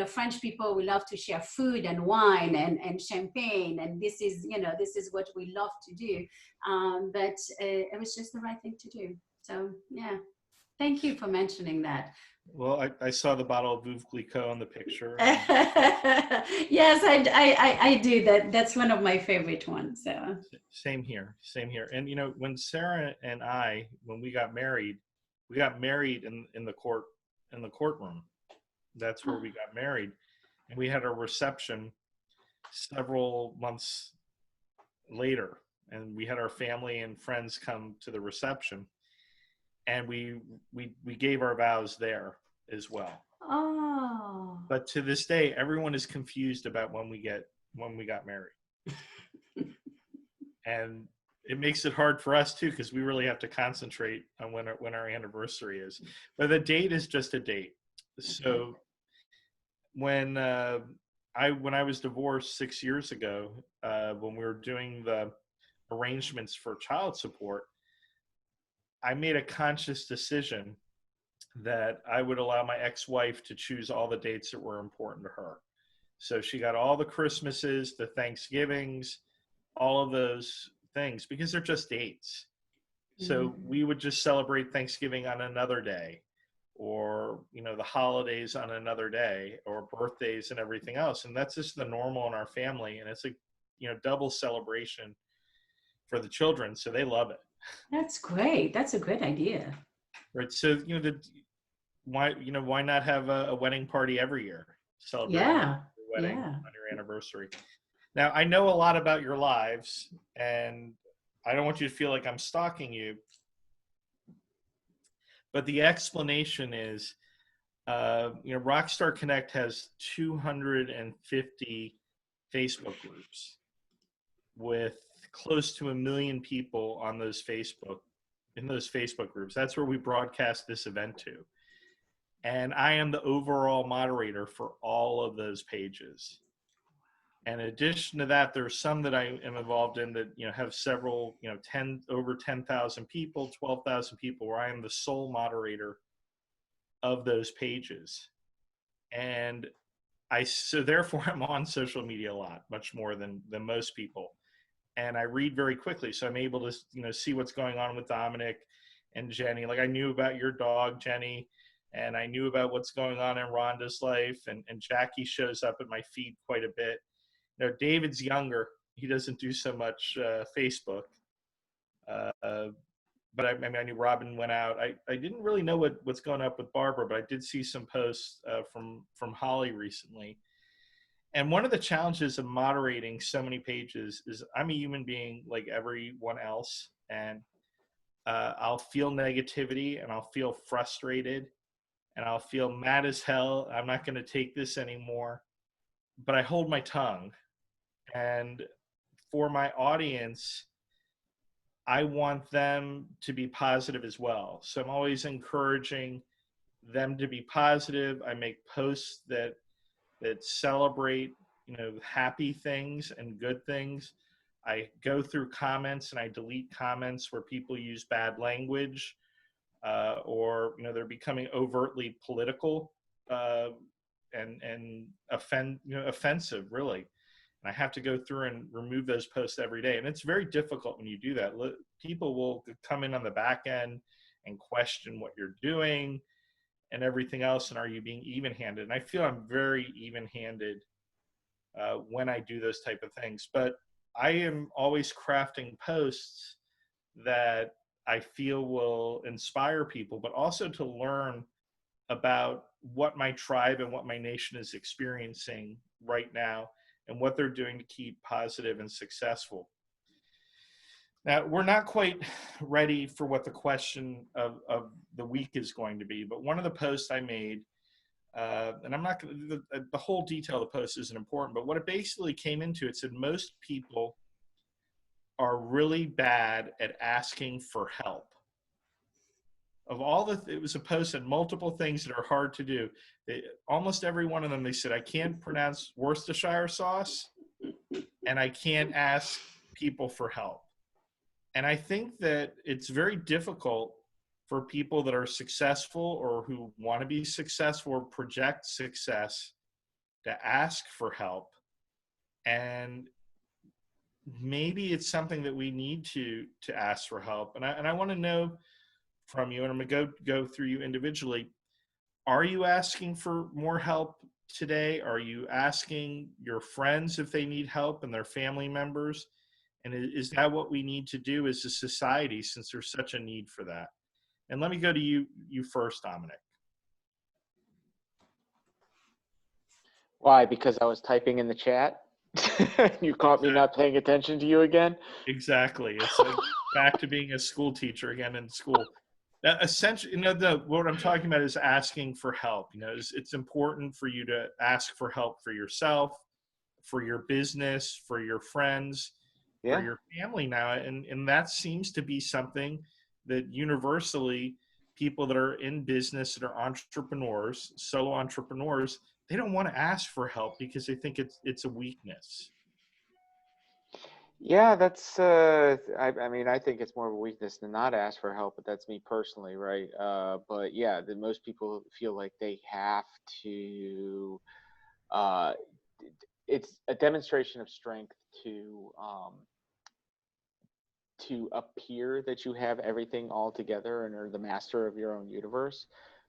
French people, we love to share food and wine and champagne, and this is what we love to do, but it was just the right thing to do. So yeah, thank you for mentioning that. Well, I saw the bottle of Veuve Clicquot on the picture. Yes, I do. That's one of my favorite ones. So. Same here. And when Sarah and I, when we got married in the courtroom. That's where we got married, and we had a reception several months later, and we had our family and friends come to the reception. And we gave our vows there as well. Oh. But to this day, everyone is confused about when we got married. And it makes it hard for us too, because we really have to concentrate on when our anniversary is. But the date is just a date. So when I was divorced 6 years ago, when we were doing the arrangements for child support, I made a conscious decision that I would allow my ex-wife to choose all the dates that were important to her. So she got all the Christmases, the Thanksgivings, all of those things, because they're just dates. So we would just celebrate Thanksgiving on another day, or the holidays on another day, or birthdays and everything else. And that's just the normal in our family. And it's a double celebration for the children, so they love it. That's great. That's a great idea. Right. So why not have a wedding party every year, celebrating your wedding on your anniversary? Now, I know a lot about your lives, and I don't want you to feel like I'm stalking you, but the explanation is, Rockstar Connect has 250 Facebook groups with close to 1 million people on those Facebook groups. That's where we broadcast this event to. And I am the overall moderator for all of those pages. And in addition to that, there's some that I am involved in that, have several, over 10,000 people, 12,000 people, where I am the sole moderator of those pages. And so therefore I'm on social media a lot, much more than most people. And I read very quickly. So I'm able to, see what's going on with Domenic and Jenny. Like, I knew about your dog, Jenny, and I knew about what's going on in Rhonda's life. And Jackie shows up at my feed quite a bit. David's younger. he doesn't do so much Facebook. But I mean, I knew Robin went out. I didn't really know what's going up with Barbara, but I did see some posts from Holly recently. And one of the challenges of moderating so many pages is I'm a human being like everyone else, and I'll feel negativity and I'll feel frustrated and I'll feel mad as hell. I'm not going to take this anymore, but I hold my tongue. And for my audience, I want them to be positive as well. So I'm always encouraging them to be positive. I make posts that celebrate, happy things and good things. I go through comments and I delete comments where people use bad language, or they're becoming overtly political and offensive, really. And I have to go through and remove those posts every day. And it's very difficult when you do that. People will come in on the back end and question what you're doing and everything else. And are you being even-handed? And I feel I'm very even-handed when I do those type of things. But I am always crafting posts that I feel will inspire people, but also to learn about what my tribe and what my nation is experiencing right now and what they're doing to keep positive and successful. Now, we're not quite ready for what the question of the week is going to be, but one of the posts I made, and I'm not going to, the whole detail of the post isn't important, but what it basically came into, it said most people are really bad at asking for help. Of all it was a post on multiple things that are hard to do. Almost every one of them, they said, I can't pronounce Worcestershire sauce, and I can't ask people for help. And I think that it's very difficult for people that are successful or who want to be successful or project success to ask for help. And maybe it's something that we need to ask for help. And I want to know from you, and I'm going to go through you individually. Are you asking for more help today? Are you asking your friends if they need help and their family members? And is that what we need to do as a society, since there's such a need for that? And let me go to you first, Domenic. Why? Because I was typing in the chat? You caught me not paying attention to you again? Exactly. It's like back to being a school teacher again in school. Essentially, what I'm talking about is asking for help. It's important for you to ask for help for yourself, for your business, for your friends, for your family now. And that seems to be something that universally people that are in business, that are entrepreneurs, solo entrepreneurs, they don't want to ask for help because they think it's a weakness. Yeah, that's, I mean, I think it's more of a weakness to not ask for help, but that's me personally, right? But yeah, most people feel like they have to, it's a demonstration of strength to appear that you have everything all together and are the master of your own universe,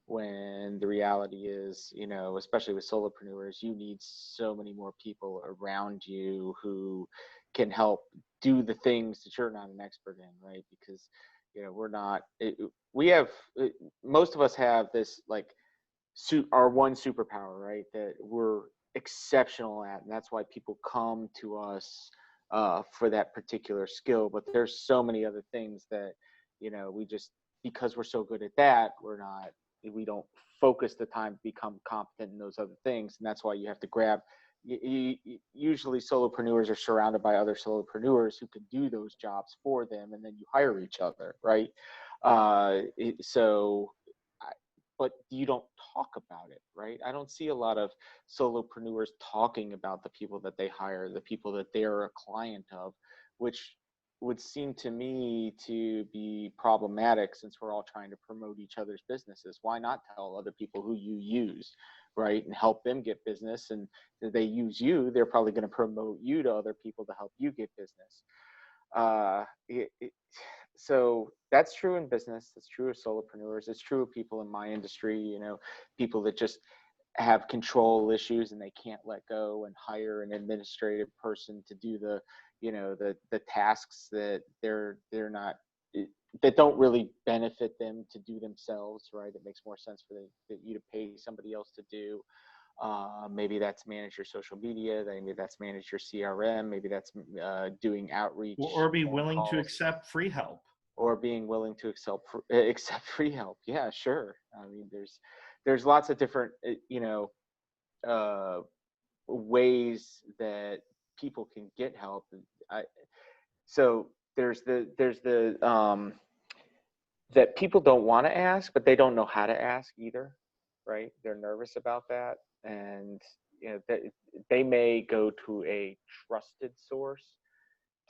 when the reality is, especially with solopreneurs, you need so many more people around you who can help do the things that you're not an expert in, right? Because most of us have this, like, our one superpower, right, that we're exceptional at, and that's why people come to us for that particular skill. But there's so many other things that we just, because we're so good at that, we don't focus the time to become competent in those other things. And that's why you have to grab, usually solopreneurs are surrounded by other solopreneurs who can do those jobs for them, and then you hire each other, right? But you don't talk about it, right? I don't see a lot of solopreneurs talking about the people that they hire, the people that they're a client of, which would seem to me to be problematic, since we're all trying to promote each other's businesses. Why not tell other people who you use, right, and help them get business? And if they use you, they're probably going to promote you to other people to help you get business. So that's true in business. That's true of solopreneurs. It's true of people in my industry, people that just have control issues and they can't let go and hire an administrative person to do the, you know, the tasks that they're not, that don't really benefit them to do themselves, right? It makes more sense for you to pay somebody else to do. Maybe that's manage your social media, maybe that's manage your CRM, maybe that's doing outreach. Or be willing to accept free help. Or being willing to accept free help. Yeah, sure. I mean, there's lots of different, you know, ways that people can get help. So there's the that people don't want to ask, but they don't know how to ask either, right? They're nervous about that, and you know, they may go to a trusted source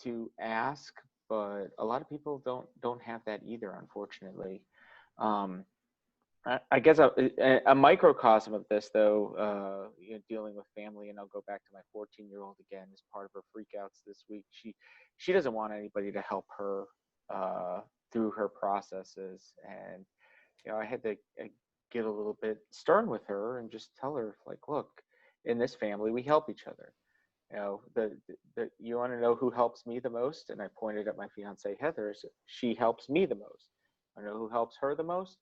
to ask, but a lot of people don't have that either, unfortunately. I guess a microcosm of this, though, you know, dealing with family, and I'll go back to my 14-year-old again as part of her freakouts this week. She doesn't want anybody to help her through her processes, and you know, I had to get a little bit stern with her and just tell her, like, look, in this family we help each other. You know, you want to know who helps me the most? And I pointed at my fiance Heather. She helps me the most. I know who helps her the most.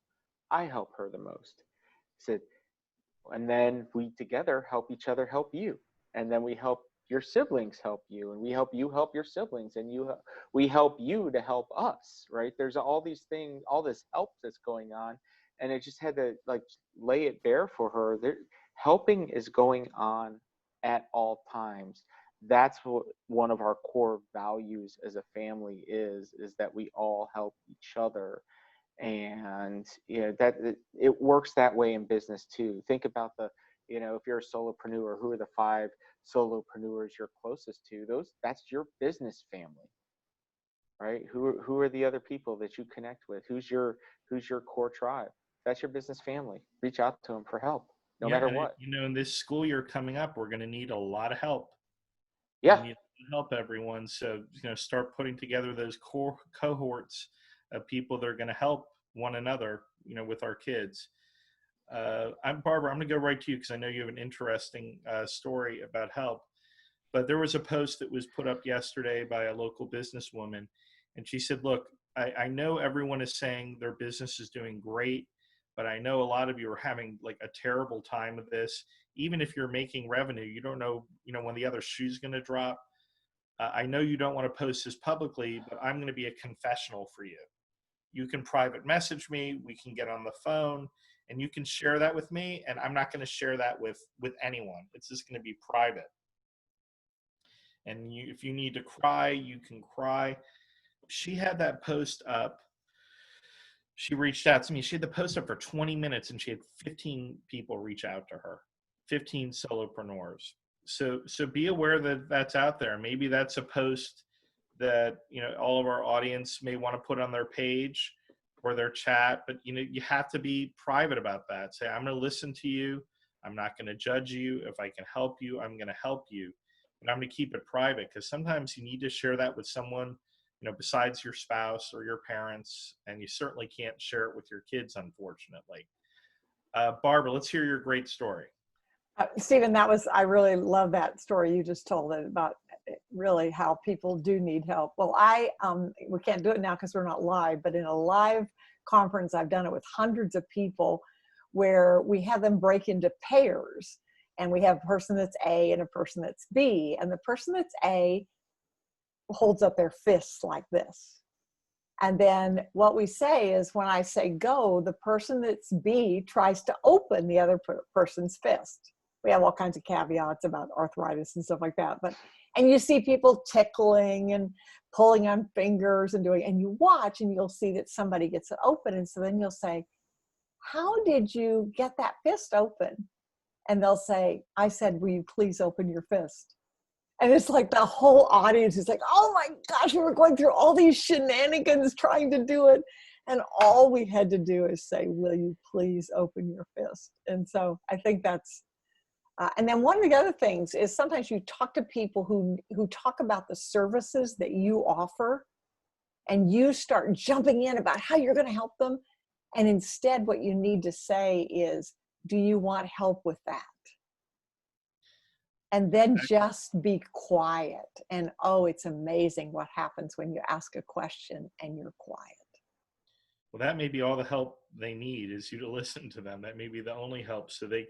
I help her the most. I said, and then we together help each other help you, and then we help your siblings help you, and we help you help your siblings, and we help you to help us, right? There's all these things, all this help that's going on, and I just had to like lay it bare for her. Helping is going on at all times. That's what one of our core values as a family is that we all help each other. And you know, that it works that way in business too. Think about you know, if you're a solopreneur, who are the 5 solopreneurs you're closest to? That's your business family, right? Who are the other people that you connect with? Who's your core tribe? That's your business family. Reach out to them for help, no matter what. You know, in this school year coming up, we're going to need a lot of help. Yeah. We need to help everyone. So, you know, start putting together those core cohorts of people that are going to help one another, you know, with our kids. I'm Barbara. I'm going to go right to you because I know you have an interesting story about help. But there was a post that was put up yesterday by a local businesswoman, and she said, look, I know everyone is saying their business is doing great, but I know a lot of you are having like a terrible time with this. Even if you're making revenue, you don't know, you know, when the other shoe's going to drop. I know you don't want to post this publicly, but I'm going to be a confessional for you. You can private message me, we can get on the phone, and you can share that with me, and I'm not going to share that with anyone. It's just going to be private. And if you need to cry, you can cry. She had that post up. She reached out to me. She had the post up for 20 minutes, and she had 15 people reach out to her, 15 solopreneurs. So be aware that that's out there. Maybe that's a post that, you know, all of our audience may want to put on their page or their chat, but you know, you have to be private about that. Say, I'm going to listen to you. I'm not going to judge you. If I can help you, I'm going to help you. And I'm going to keep it private, because sometimes you need to share that with someone, you know, besides your spouse or your parents, and you certainly can't share it with your kids, unfortunately. Barbara, let's hear your great story. Stephen, I really love that story you just told about really how people do need help. Well, we can't do it now because we're not live, but in a live conference, I've done it with hundreds of people where we have them break into pairs, and we have a person that's A and a person that's B, and the person that's A holds up their fists like this. And then what we say is, when I say go, the person that's B tries to open the other person's fist. We have all kinds of caveats about arthritis and stuff like that. And you see people tickling and pulling on fingers and you watch, and you'll see that somebody gets it open. And so then you'll say, how did you get that fist open? And they'll say, I said, will you please open your fist? And it's like the whole audience is like, oh my gosh, we were going through all these shenanigans trying to do it. And all we had to do is say, will you please open your fist? And so I think that's, and then one of the other things is sometimes you talk to people who talk about the services that you offer, and you start jumping in about how you're going to help them. And instead what you need to say is, do you want help with that? and then just be quiet. And oh, it's amazing what happens when you ask a question and you're quiet. Well, that may be all the help they need, is you to listen to them. That may be the only help, so they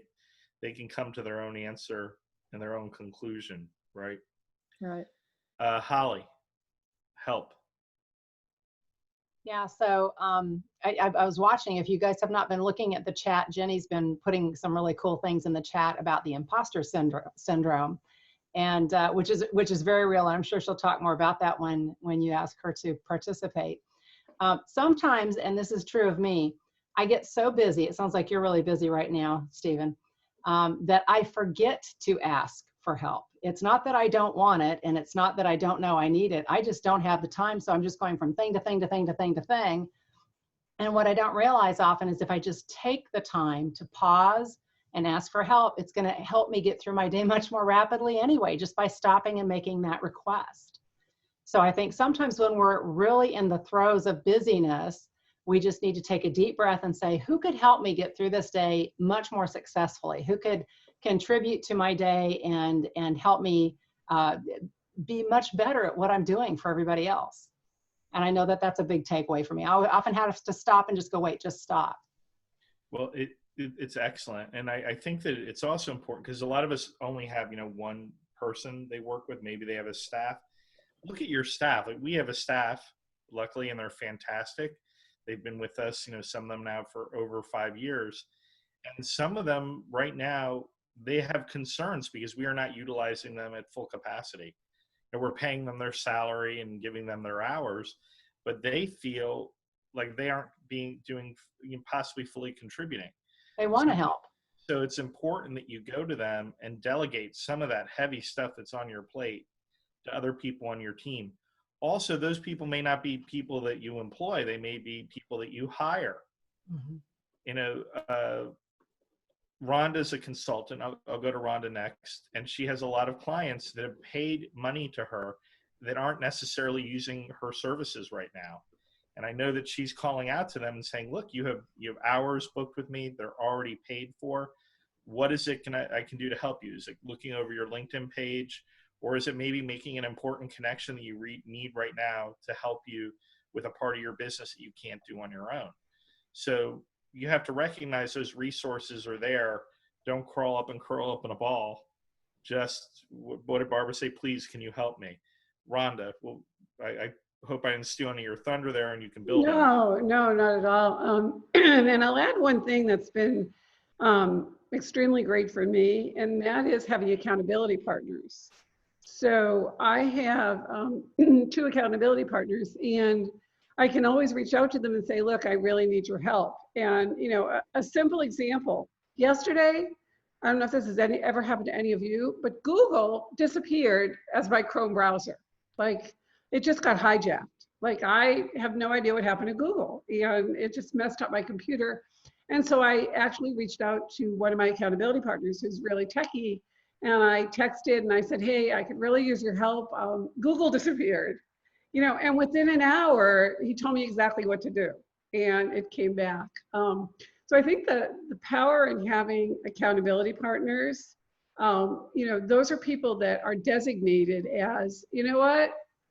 can come to their own answer and their own conclusion, right? Right. Holly, help. Yeah, so I was watching. If you guys have not been looking at the chat, Jenny's been putting some really cool things in the chat about the imposter syndrome, and which is very real. And I'm sure she'll talk more about that when you ask her to participate. Sometimes, and this is true of me, I get so busy. It sounds like you're really busy right now, Stephen, that I forget to ask for help. It's not that I don't want it, and it's not that I don't know I need it. I just don't have the time, so I'm just going from thing to thing to thing to thing to thing. And what I don't realize often is if I just take the time to pause and ask for help, it's going to help me get through my day much more rapidly anyway, just by stopping and making that request. So I think sometimes when we're really in the throes of busyness, we just need to take a deep breath and say, who could help me get through this day much more successfully? Who could contribute to my day and help me be much better at what I'm doing for everybody else? And I know that that's a big takeaway for me. I often have to stop and just go, wait, just stop. Well, it's excellent. And I think that it's also important because a lot of us only have, one person they work with. Maybe they have a staff. Look at your staff. Like, we have a staff, luckily, and they're fantastic. They've been with us, some of them now for over 5 years. And some of them right now, they have concerns because we are not utilizing them at full capacity. And we're paying them their salary and giving them their hours, but they feel like they aren't possibly fully contributing. They want to help. So it's important that you go to them and delegate some of that heavy stuff that's on your plate to other people on your team. Also, those people may not be people that you employ. They may be people that you hire. Mm-hmm. Rhonda's a consultant. I'll go to Rhonda next. And she has a lot of clients that have paid money to her that aren't necessarily using her services right now. And I know that she's calling out to them and saying, look, you have hours booked with me. They're already paid for. What is it I can do to help you? Is it looking over your LinkedIn page? Or is it maybe making an important connection that you need right now to help you with a part of your business that you can't do on your own? So you have to recognize those resources are there. Don't crawl up and curl up in a ball. Just, what did Barbara say? Please, can you help me? Rhonda, well, I hope I didn't steal any of your thunder there and you can build on it. No, not at all. And I'll add one thing that's been extremely great for me, and that is having accountability partners. So I have 2 accountability partners, and I can always reach out to them and say, look, I really need your help. And, a simple example, yesterday, I don't know if this has ever happened to any of you, but Google disappeared as my Chrome browser. Like, it just got hijacked. Like, I have no idea what happened to Google, and it just messed up my computer. And so I actually reached out to one of my accountability partners who's really techie, and I texted and I said, hey, I could really use your help. Google disappeared, and within an hour, he told me exactly what to do, and it came back. So I think the power in having accountability partners, those are people that are designated as, you know what,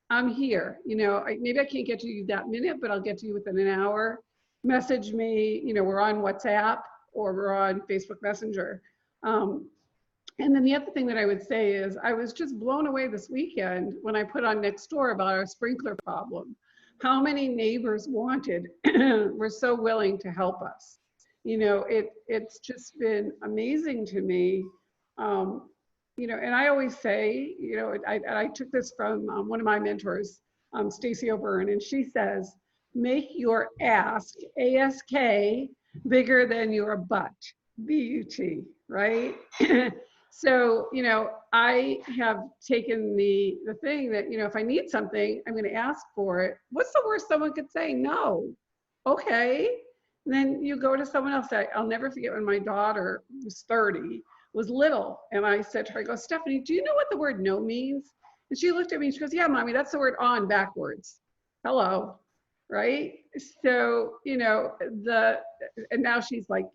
I'm here. Maybe I can't get to you that minute, but I'll get to you within an hour. Message me, we're on WhatsApp or we're on Facebook Messenger. And then the other thing that I would say is I was just blown away this weekend when I put on Nextdoor about our sprinkler problem. How many neighbors were so willing to help us. It's just been amazing to me. And I always say, I took this from one of my mentors, Stacey O'Byrne, and she says, make your ask, A-S-K, bigger than your butt, B-U-T, right? So, I have taken the thing that, if I need something, I'm going to ask for it. What's the worst someone could say? No. Okay. And then you go to someone else. I'll never forget when my daughter was 30, was little. And I said to her, I go, Stephanie, do you know what the word no means? And she looked at me and she goes, yeah, mommy, that's the word on backwards. Hello. Right. So, and now she's like,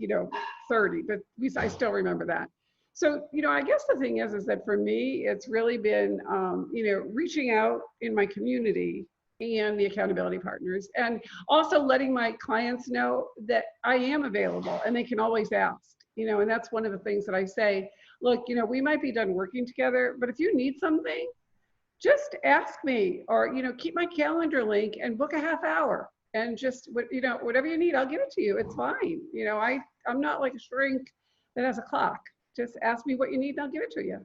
30, but I still remember that. So, I guess the thing is that for me, it's really been, reaching out in my community and the accountability partners, and also letting my clients know that I am available and they can always ask, and that's one of the things that I say, look, we might be done working together, but if you need something, just ask me, or, keep my calendar link and book a half hour, and just, whatever you need, I'll give it to you. It's fine. I'm not like a shrink that has a clock. Just ask me what you need and I'll give it to you.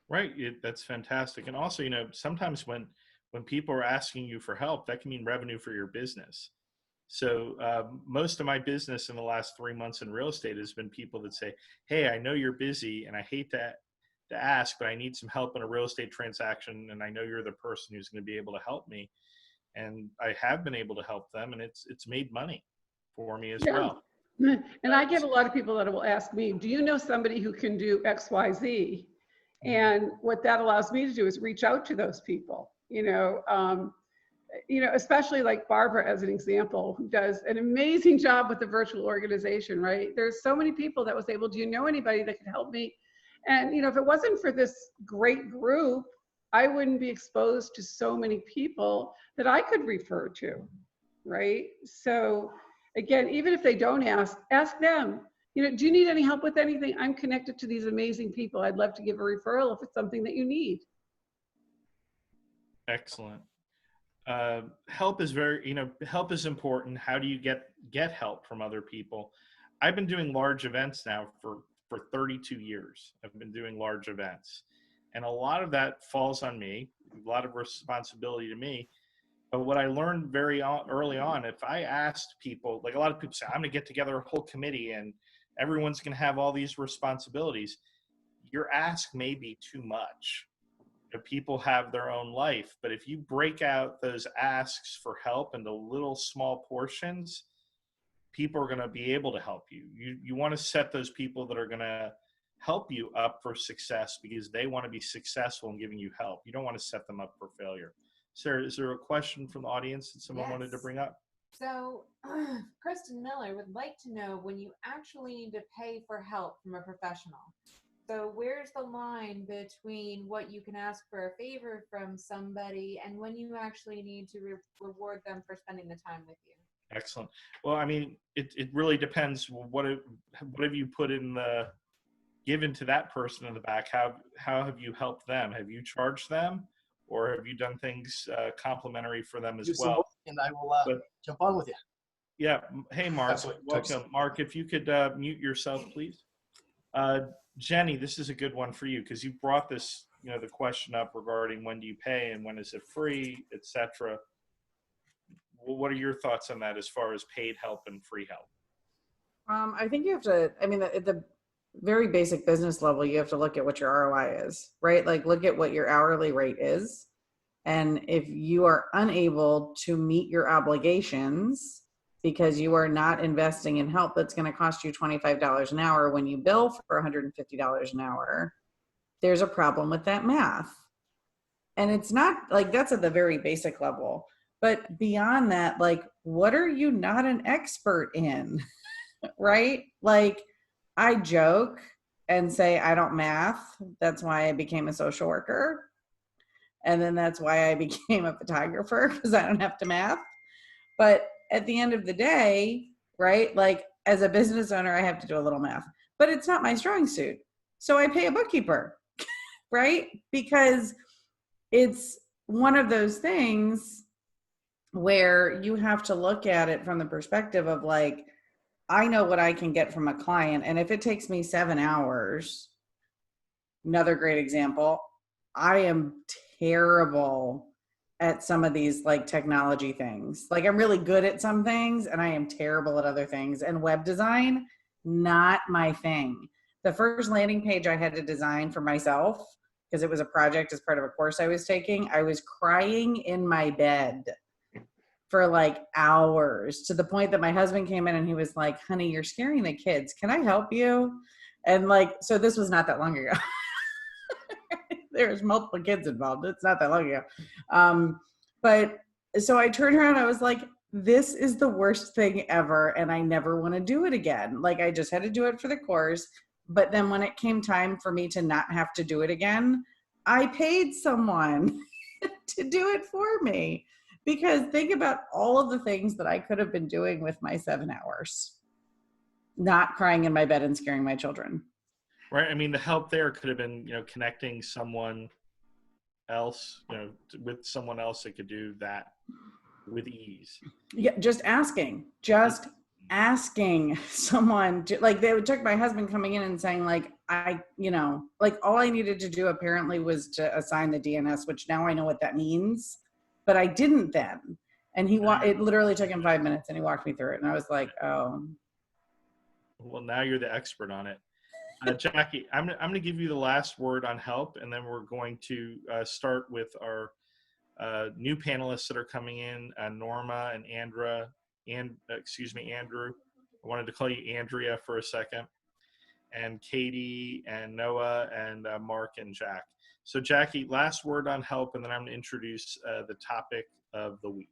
Right. That's fantastic. And also, sometimes when people are asking you for help, that can mean revenue for your business. So most of my business in the last 3 months in real estate has been people that say, hey, I know you're busy and I hate to ask, but I need some help in a real estate transaction. And I know you're the person who's going to be able to help me. And I have been able to help them, and it's made money for me as well. And I get a lot of people that will ask me, do you know somebody who can do X, Y, Z? And what that allows me to do is reach out to those people, especially like Barbara as an example, who does an amazing job with the virtual organization, right? There's so many people that was able, do you know anybody that could help me? And, if it wasn't for this great group, I wouldn't be exposed to so many people that I could refer to, right? So again, even if they don't ask them, do you need any help with anything? I'm connected to these amazing people. I'd love to give a referral if it's something that you need. Excellent. Help is help is important. How do you get help from other people? I've been doing large events now for 32 years. I've been doing large events, and a lot of that falls on me, a lot of responsibility to me. But what I learned very early on, if I asked people, like a lot of people say, I'm going to get together a whole committee and everyone's going to have all these responsibilities. Your ask may be too much. People have their own life, but if you break out those asks for help into little small portions, people are going to be able to help you. You want to set those people that are going to help you up for success because they want to be successful in giving you help. You don't want to set them up for failure. Sarah, is there a question from the audience that someone wanted to bring up? So Kristen Miller would like to know when you actually need to pay for help from a professional. So where's the line between what you can ask for a favor from somebody and when you actually need to reward them for spending the time with you? Excellent. Well, I mean, it really depends. What have you put in given to that person in the back? How have you helped them? Have you charged them? Or have you done things complimentary for them as well? And I will jump on with you. Yeah. Hey, Mark. Absolutely. Welcome. Mark, if you could mute yourself, please. Jenny, this is a good one for you because you brought this, the question up regarding when do you pay and when is it free, etc. What are your thoughts on that as far as paid help and free help? I think you have to, at the very basic business level, you have to look at what your ROI is, right? Like look at what your hourly rate is. And if you are unable to meet your obligations because you are not investing in help that's going to cost you $25 an hour when you bill for $150 an hour, there's a problem with that math. And it's not like that's at the very basic level. But beyond that, like, what are you not an expert in, right? Like, I joke and say I don't math. That's why I became a social worker. And then that's why I became a photographer, because I don't have to math. But at the end of the day, right, like as a business owner, I have to do a little math. But it's not my strong suit. So I pay a bookkeeper, right? Because it's one of those things where you have to look at it from the perspective of like, I know what I can get from a client. And if it takes me 7 hours, another great example, I am terrible at some of these like technology things. Like I'm really good at some things and I am terrible at other things. And web design, not my thing. The first landing page I had to design for myself, because it was a project as part of a course I was taking, I was crying in my bed for like hours, to the point that my husband came in and he was like, honey, you're scaring the kids. Can I help you? And like, so this was not that long ago. There's multiple kids involved. It's not that long ago. But so I turned around, I was like, this is the worst thing ever. And I never want to do it again. Like I just had to do it for the course. But then when it came time for me to not have to do it again, I paid someone to do it for me. Because think about all of the things that I could have been doing with my 7 hours. Not crying in my bed and scaring my children. Right. I mean, the help there could have been, connecting someone else, with someone else that could do that with ease. Yeah, just asking someone to, like, they took my husband coming in and saying, like, all I needed to do apparently was to assign the DNS, which now I know what that means, but I didn't then. And it literally took him 5 minutes and he walked me through it. And I was like, oh. Well, now you're the expert on it. Jackie, I'm going to give you the last word on help, and then we're going to start with our new panelists that are coming in, Norma and Andrew. I wanted to call you Andrea for a second. And Katie and Noah and Mark and Jack. So Jackie, last word on help, and then I'm going to introduce the topic of the week.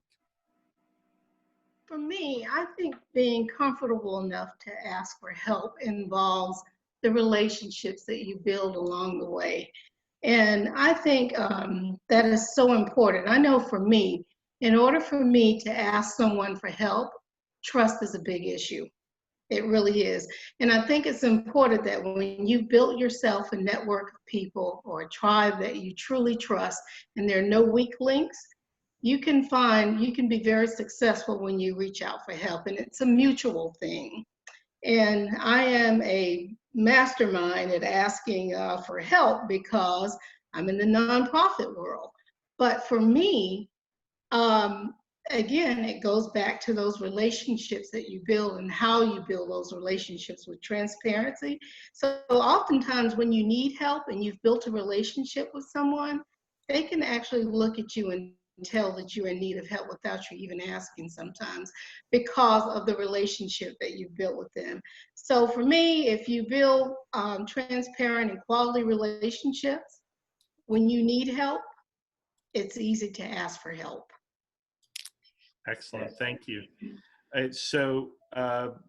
For me, I think being comfortable enough to ask for help involves the relationships that you build along the way. And I think that is so important. I know for me, in order for me to ask someone for help, trust is a big issue. It really is. And I think it's important that when you built yourself a network of people or a tribe that you truly trust and there are no weak links, you can be very successful when you reach out for help. And it's a mutual thing. And I am a mastermind at asking for help because I'm in the nonprofit world. But for me, again, it goes back to those relationships that you build and how you build those relationships with transparency. So oftentimes when you need help and you've built a relationship with someone, they can actually look at you and tell that you're in need of help without you even asking sometimes because of the relationship that you've built with them. So for me, if you build transparent and quality relationships, when you need help, it's easy to ask for help. Excellent. Thank you. So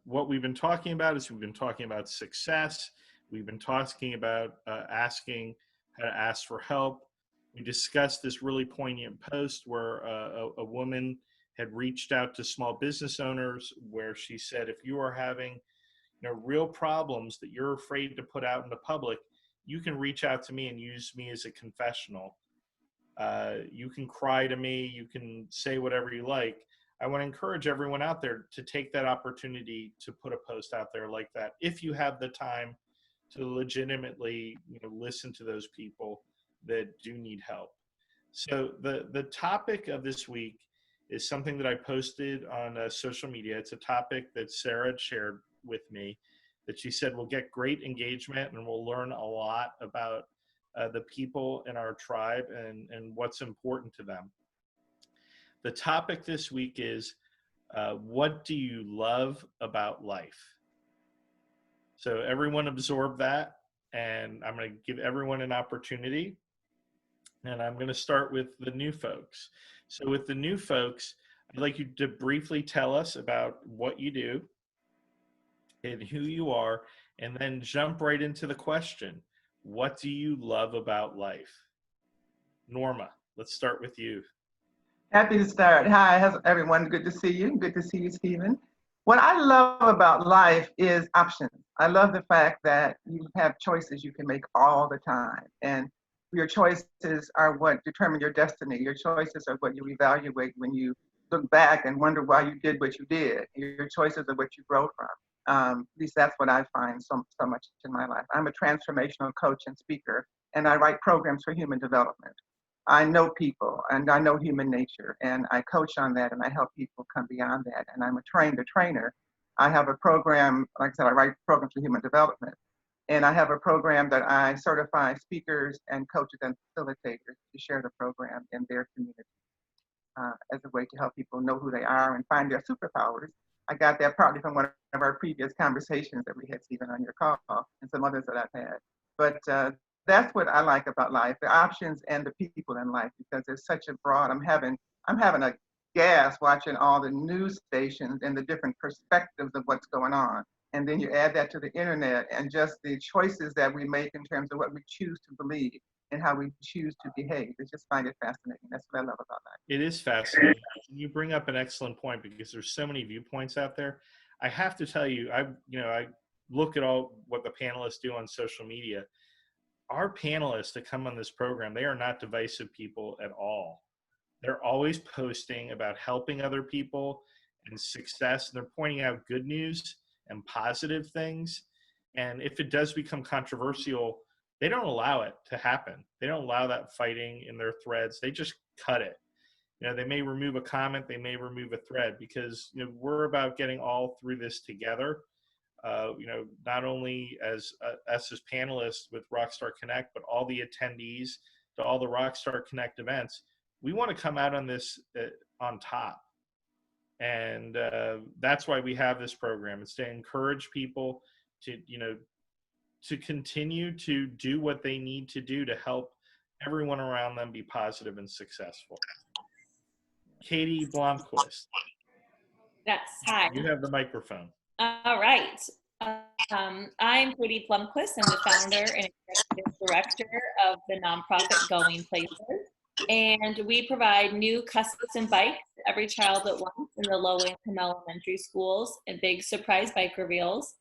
what we've been talking about is we've been talking about success. We've been talking about asking how to ask for help. We discussed this really poignant post where a woman had reached out to small business owners where she said, if you are having real problems that you're afraid to put out in the public, you can reach out to me and use me as a confessional. You can cry to me, you can say whatever you like. I want to encourage everyone out there to take that opportunity to put a post out there like that if you have the time to legitimately listen to those people that do need help. So the topic of this week is something that I posted on social media. It's a topic that Sarah shared with me that she said will get great engagement and we'll learn a lot about the people in our tribe and what's important to them. The topic this week is, what do you love about life? So everyone absorb that, and I'm going to give everyone an opportunity. And I'm going to start with the new folks. So with the new folks, I'd like you to briefly tell us about what you do and who you are, and then jump right into the question. What do you love about life? Norma, let's start with you. Happy to start. Hi, everyone. Good to see you. Good to see you, Stephen. What I love about life is options. I love the fact that you have choices you can make all the time. And your choices are what determine your destiny. Your choices are what you evaluate when you look back and wonder why you did what you did. Your choices are what you grow from. At least that's what I find so much in my life. I'm a transformational coach and speaker, and I write programs for human development. I know people and I know human nature, and I coach on that and I help people come beyond that. And I'm a trainer. I have a program, like I said, I write programs for human development. And I have a program that I certify speakers and coaches and facilitators to share the program in their community as a way to help people know who they are and find their superpowers. I got that partly from one of our previous conversations that we had, Stephen, on your call and some others that I've had. But that's what I like about life, the options and the people in life, because there's such a broad, I'm having a gas watching all the news stations and the different perspectives of what's going on. And then you add that to the internet and just the choices that we make in terms of what we choose to believe and how we choose to behave. I just find it fascinating. That's what I love about life. It is fascinating. You bring up an excellent point because there's so many viewpoints out there. I have to tell you, I look at all what the panelists do on social media. Our panelists that come on this program, they are not divisive people at all. They're always posting about helping other people and success. And they're pointing out good news and positive things. And if it does become controversial, they don't allow it to happen. They don't allow that fighting in their threads. They just cut it. They may remove a comment, they may remove a thread, because we're about getting all through this together. Not only as us as panelists with Rockstar Connect, but all the attendees to all the Rockstar Connect events. We want to come out on this on top. And that's why we have this program. It's to encourage people to continue to do what they need to do to help everyone around them be positive and successful. Katie Blomquist. Yes, hi. You have the microphone. All right. I'm Katie Blomquist. I'm the founder and executive director of the nonprofit Going Places. And we provide new custom bikes to every child at once in the low-income elementary schools and big surprise bike reveals.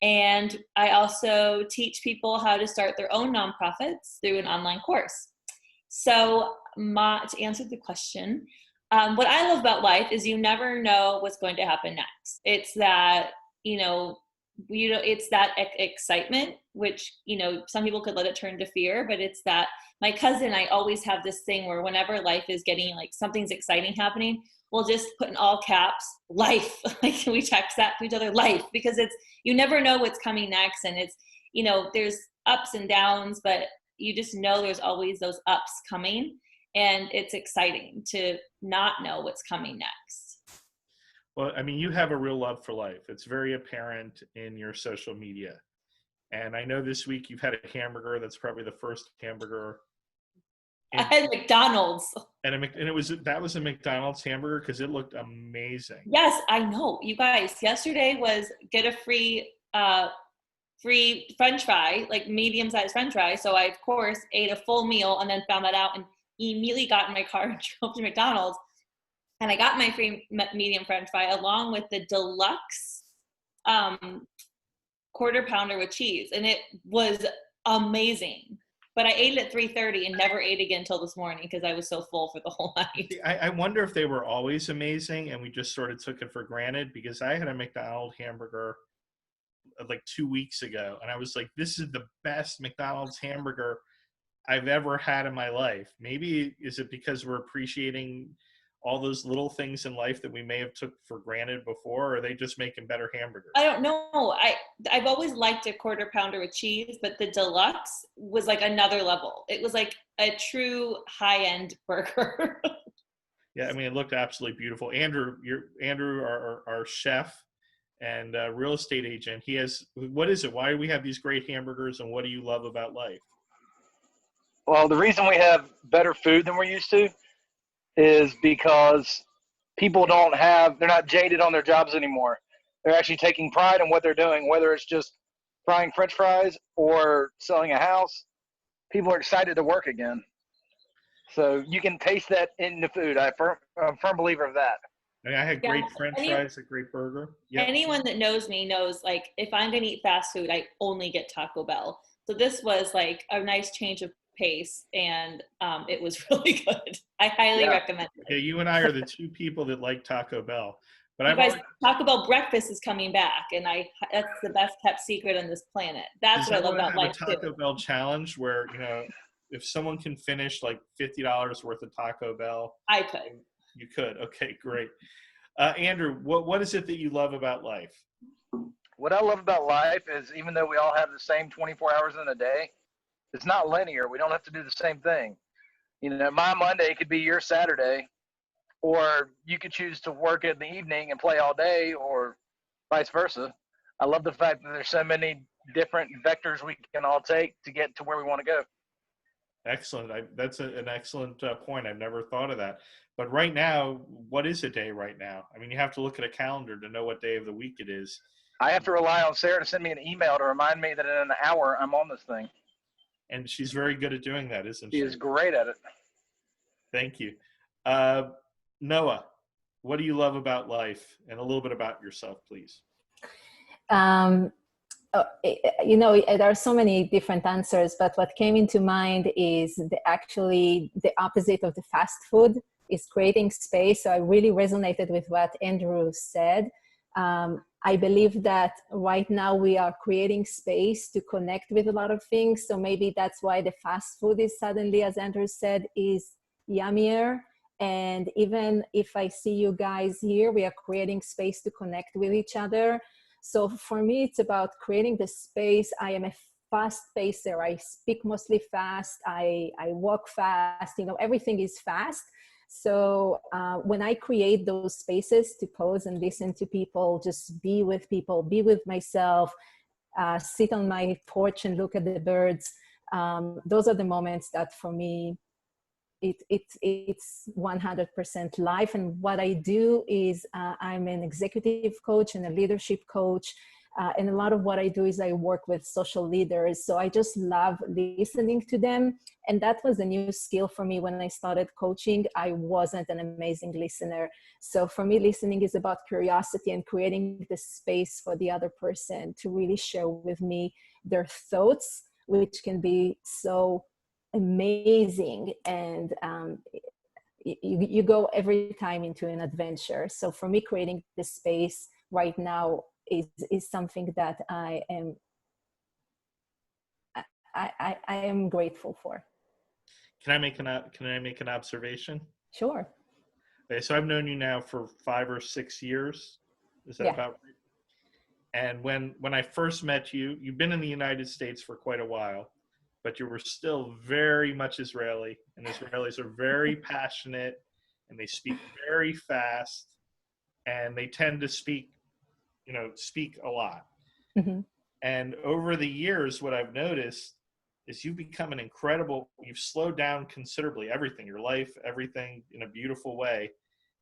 And I also teach people how to start their own nonprofits through an online course. So to answer the question, what I love about life is you never know what's going to happen next. It's that, it's that excitement, which, some people could let it turn to fear, but it's that my cousin, I always have this thing where whenever life is getting like something's exciting happening, we'll just put in all caps, life. Like we text that to each other, life, because you never know what's coming next. And it's, there's ups and downs, but you just know there's always those ups coming. And it's exciting to not know what's coming next. Well, I mean, you have a real love for life. It's very apparent in your social media. And I know this week you've had a hamburger that's probably the first hamburger. I had McDonald's. And that was a McDonald's hamburger because it looked amazing. Yes, I know. You guys, yesterday was get a free French fry, like medium-sized French fry. So I, of course, ate a full meal and then found that out and immediately got in my car and drove to McDonald's. And I got my free medium French fry along with the deluxe quarter pounder with cheese. And it was amazing. But I ate it at 3:30 and never ate again until this morning because I was so full for the whole night. I wonder if they were always amazing and we just sort of took it for granted, because I had a McDonald's hamburger like 2 weeks ago. And I was like, this is the best McDonald's hamburger I've ever had in my life. Maybe is it because we're appreciating all those little things in life that we may have took for granted before, or are they just making better hamburgers? I don't know. I've always liked a quarter pounder with cheese, but the deluxe was like another level. It was like a true high-end burger. Yeah, I mean, it looked absolutely beautiful. Andrew, our chef and real estate agent, what is it? Why do we have these great hamburgers, and what do you love about life? Well, the reason we have better food than we're used to is because people they're not jaded on their jobs anymore. They're actually taking pride in what they're doing, whether it's just frying French fries or selling a house. People are excited to work again. So you can taste that in the food. I'm a firm believer of that. I mean, I had great French fries, a great burger. Yep. Anyone that knows me knows, like, if I'm going to eat fast food, I only get Taco Bell. So this was like a nice change of pace, and it was really good. I highly recommend it. Yeah, you and I are the two people that like Taco Bell. But Taco Bell breakfast is coming back, and that's the best kept secret on this planet. That's what I love about life too. Taco Bell challenge where, if someone can finish like $50 worth of Taco Bell, I could. You could. Okay, great. Andrew, what is it that you love about life? What I love about life is, even though we all have the same 24 hours in a day, it's not linear. We don't have to do the same thing. My Monday could be your Saturday, or you could choose to work in the evening and play all day, or vice versa. I love the fact that there's so many different vectors we can all take to get to where we want to go. Excellent. That's an excellent point. I've never thought of that. But right now, what is a day right now? I mean, you have to look at a calendar to know what day of the week it is. I have to rely on Sarah to send me an email to remind me that in an hour I'm on this thing. And she's very good at doing that, isn't she? She is great at it. Thank you. Noah, what do you love about life? And a little bit about yourself, please. You know, there are so many different answers, but what came into mind is actually the opposite of the fast food is creating space. So I really resonated with what Andrew said. I believe that right now we are creating space to connect with a lot of things. So maybe that's why the fast food is suddenly, as Andrew said, is yummier. And even if I see you guys here, we are creating space to connect with each other. So for me, it's about creating the space. I am a fast pacer. I speak mostly fast. I walk fast. You know, everything is fast. So when I create those spaces to pause and listen to people, just be with people, be with myself, sit on my porch and look at the birds, those are the moments that for me, it's 100% life. And what I do is I'm an executive coach and a leadership coach. And a lot of what I do is I work with social leaders. So I just love listening to them. And that was a new skill for me when I started coaching. I wasn't an amazing listener. So for me, listening is about curiosity and creating the space for the other person to really share with me their thoughts, which can be so amazing. And you go every time into an adventure. So for me, creating the space right now is something that I am grateful for. Can I make an observation? Sure. Okay, so I've known you now for 5 or 6 years. Is that about right? And when I first met you, you've been in the United States for quite a while, but you were still very much Israeli, and Israelis are very passionate, and they speak very fast, and they tend to speak a lot. Mm-hmm. And over the years, what I've noticed is you've become you've slowed down considerably, everything, your life, everything in a beautiful way.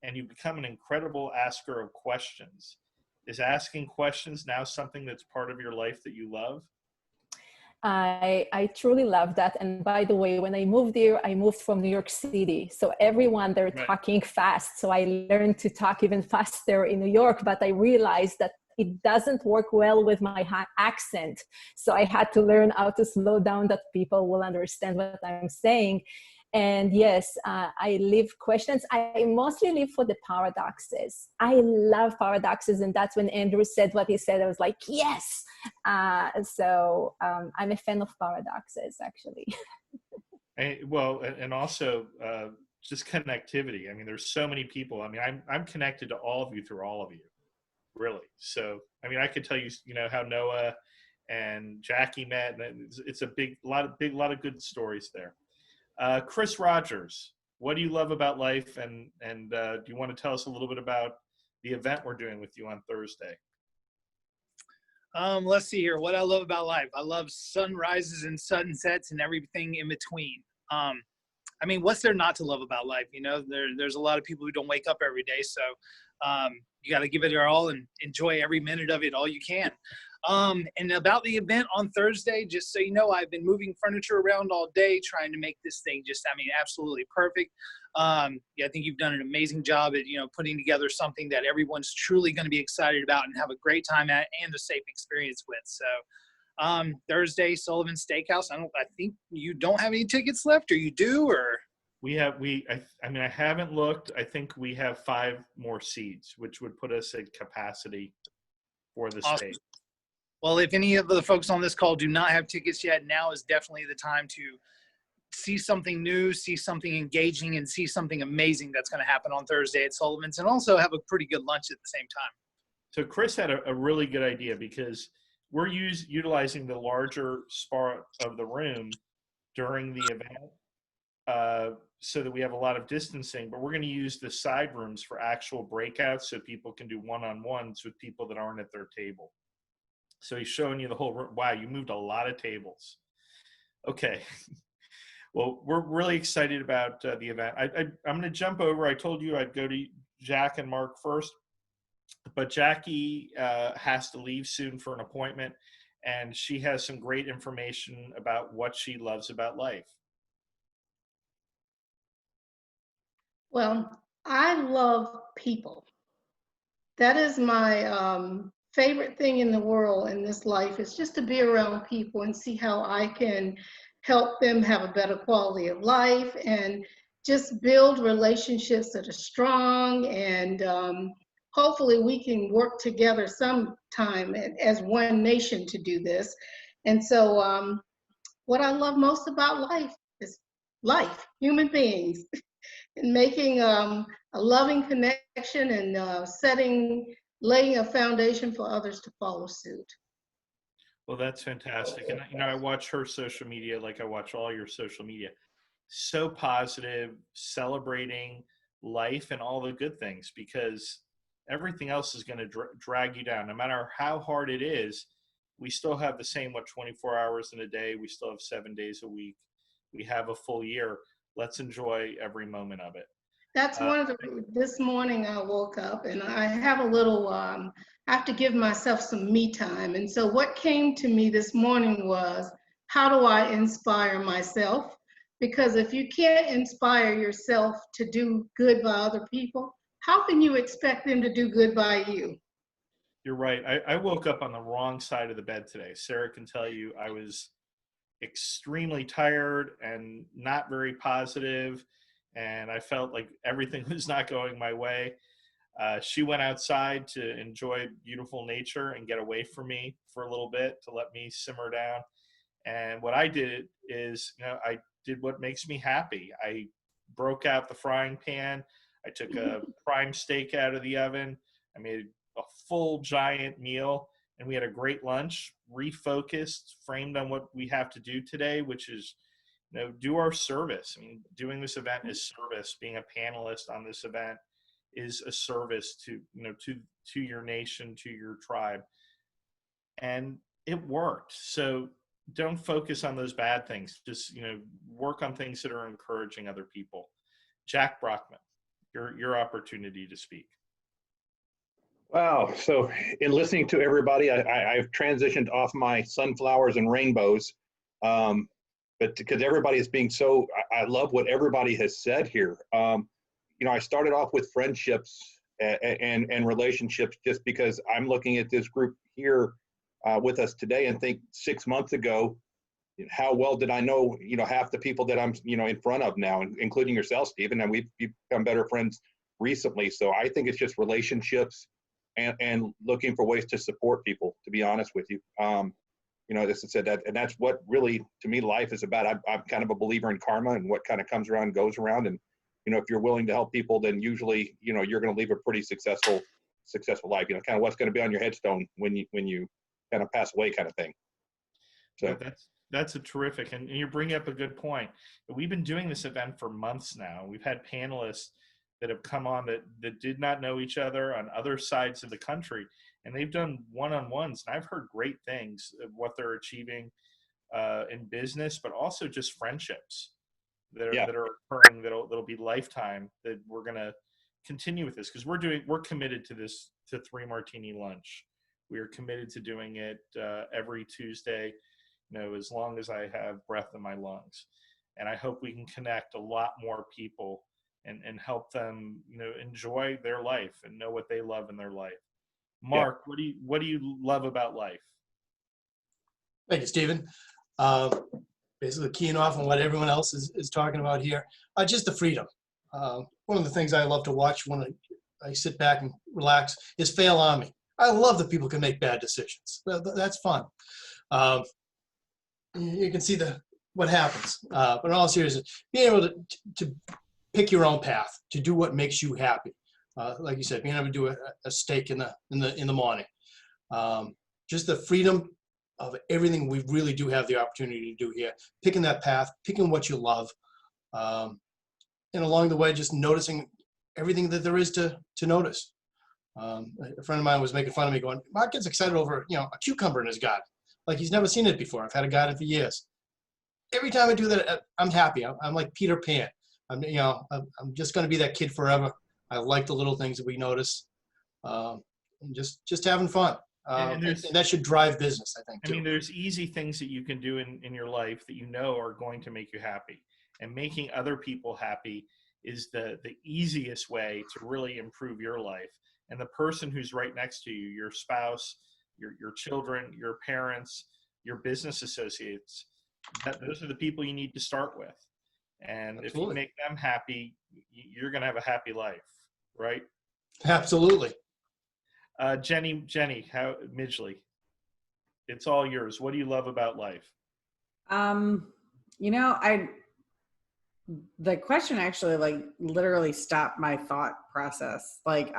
And you've become an incredible asker of questions. Is asking questions now something that's part of your life that you love? I truly love that. And by the way, when I moved here, I moved from New York City. So everyone, they're talking fast. So I learned to talk even faster in New York, but I realized that it doesn't work well with my accent. So I had to learn how to slow down that people will understand what I'm saying. And yes, I live questions. I mostly live for the paradoxes. I love paradoxes. And that's when Andrew said what he said. I was like, yes. So I'm a fan of paradoxes, actually. And also just connectivity. I mean, there's so many people. I mean, I'm connected to all of you through all of you, really. So, I mean, I could tell you, how Noah and Jackie met, and it's a lot of good stories there. Chris Rogers, what do you love about life? And do you want to tell us a little bit about the event we're doing with you on Thursday? Let's see here. What I love about life. I love sunrises and sunsets and everything in between. I mean, what's there not to love about life? There's a lot of people who don't wake up every day. So you got to give it your all and enjoy every minute of it all you can. And about the event on Thursday, just so you know, I've been moving furniture around all day trying to make this thing absolutely perfect. I think you've done an amazing job at, putting together something that everyone's truly going to be excited about and have a great time at and a safe experience with. So Thursday, Sullivan's Steakhouse. I think you don't have any tickets left, or you do, or? I haven't looked. I think we have 5 more seats, which would put us at capacity for the Awesome. stage. Well, if any of the folks on this call do not have tickets yet, now is definitely the time to see something new, see something engaging, and see something amazing that's going to happen on Thursday at Sullivan's, and also have a pretty good lunch at the same time. So Chris had a really good idea, because we're utilizing the larger spot of the room during the event so that we have a lot of distancing, but we're going to use the side rooms for actual breakouts so people can do one-on-ones with people that aren't at their table. So he's showing you the whole room. Wow, you moved a lot of tables. Okay. Well, we're really excited about the event. I'm going to jump over. I told you I'd go to Jack and Mark first. but Jackie has to leave soon for an appointment, and she has some great information about what she loves about life. Well, I love people. That is my favorite thing in the world in this life, is just to be around people and see how I can help them have a better quality of life and just build relationships that are strong. And hopefully we can work together sometime as one nation to do this. And so what I love most about life is life, human beings, and making a loving connection and laying a foundation for others to follow suit. Well, that's fantastic. And, you know, I watch her social media like I watch all your social media. So positive, celebrating life and all the good things, because everything else is going to drag you down. No matter how hard it is, we still have the same, 24 hours in a day. We still have 7 days a week. We have a full year. Let's enjoy every moment of it. That's one of this morning I woke up and I have a little, I have to give myself some me time. And so what came to me this morning was, how do I inspire myself? Because if you can't inspire yourself to do good by other people, how can you expect them to do good by you? You're right. I woke up on the wrong side of the bed today. Sarah can tell you I was extremely tired and not very positive, and I felt like everything was not going my way. She went outside to enjoy beautiful nature and get away from me for a little bit to let me simmer down. And what I did is, you know, I did what makes me happy. I broke out the frying pan. I took a prime steak out of the oven. I made a full giant meal, and we had a great lunch, refocused, framed on what we have to do today, which is, you know, do our service. I mean, doing this event is service. Being a panelist on this event is a service to, you know, to your nation, to your tribe. And it worked. So don't focus on those bad things. Just, you know, work on things that are encouraging other people. Jack Brockman, your opportunity to speak. Wow. So in listening to everybody, I've transitioned off my sunflowers and rainbows. But because everybody is being so, I love what everybody has said here. You know, I started off with friendships and relationships just because I'm looking at this group here with us today and think 6 months ago, how well did I know, you know, half the people that I'm, you know, in front of now, including yourself, Stephen, and we've become better friends recently. So I think it's just relationships and looking for ways to support people, to be honest with you. You know, as I said, and that's what really, to me, life is about. I'm kind of a believer in karma, and what kind of comes around goes around. And, you know, if you're willing to help people, then usually, you know, you're going to leave a pretty successful life. You know, kind of what's going to be on your headstone when you kind of pass away, kind of thing. So that's a terrific, and you bring up a good point. We've been doing this event for months now. We've had panelists that have come on that did not know each other on other sides of the country, and they've done one-on-ones, and I've heard great things of what they're achieving in business, but also just friendships that are occurring that'll be lifetime, that we're going to continue with this, because we're committed to this, to 3 Martini Lunch. We are committed to doing it every Tuesday, you know, as long as I have breath in my lungs. And I hope we can connect a lot more people and help them, you know, enjoy their life and know what they love in their life. Mark, what do you love about life? Thank you, Stephen. Basically keying off on what everyone else is talking about here, just the freedom. One of the things I love to watch when I sit back and relax is Fail Army. I love that people can make bad decisions. That's fun. You can see what happens. But in all seriousness, being able to pick your own path, to do what makes you happy. Like you said, being able to do a steak in the morning. Just the freedom of everything we really do have the opportunity to do here. Picking that path, picking what you love, and along the way, just noticing everything that there is to notice. A friend of mine was making fun of me, going, "Mark gets excited over, you know, a cucumber in his garden, like he's never seen it before. I've had a garden for years." Every time I do that, I'm happy. I'm like Peter Pan. I'm just going to be that kid forever. I like the little things that we notice. and just having fun. And And that should drive business, I think, I too. mean, there's easy things that you can do in your life that you know are going to make you happy. And making other people happy is the easiest way to really improve your life. And the person who's right next to you, your spouse, your children, your parents, your business associates, those are the people you need to start with. And if you make them happy, you're going to have a happy life, right? Absolutely. Jenny, Midgley, it's all yours. What do you love about life? You know, the question actually like literally stopped my thought process. Like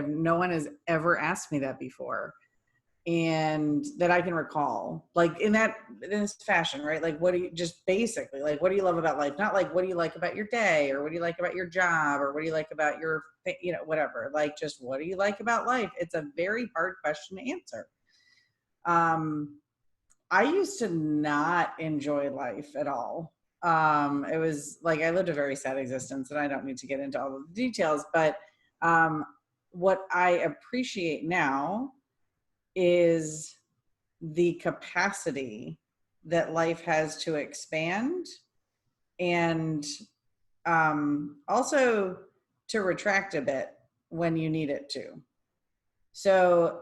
no one has ever asked me that before, and that I can recall, like in this fashion, right? Like, what do you, just basically, like, what do you love about life? Not like, what do you like about your day, or what do you like about your job, or what do you like about your, whatever, like, just what do you like about life? It's a very hard question to answer. I used to not enjoy life at all. It was like, I lived a very sad existence, and I don't need to get into all of the details, but what I appreciate now is the capacity that life has to expand, and also to retract a bit when you need it to. So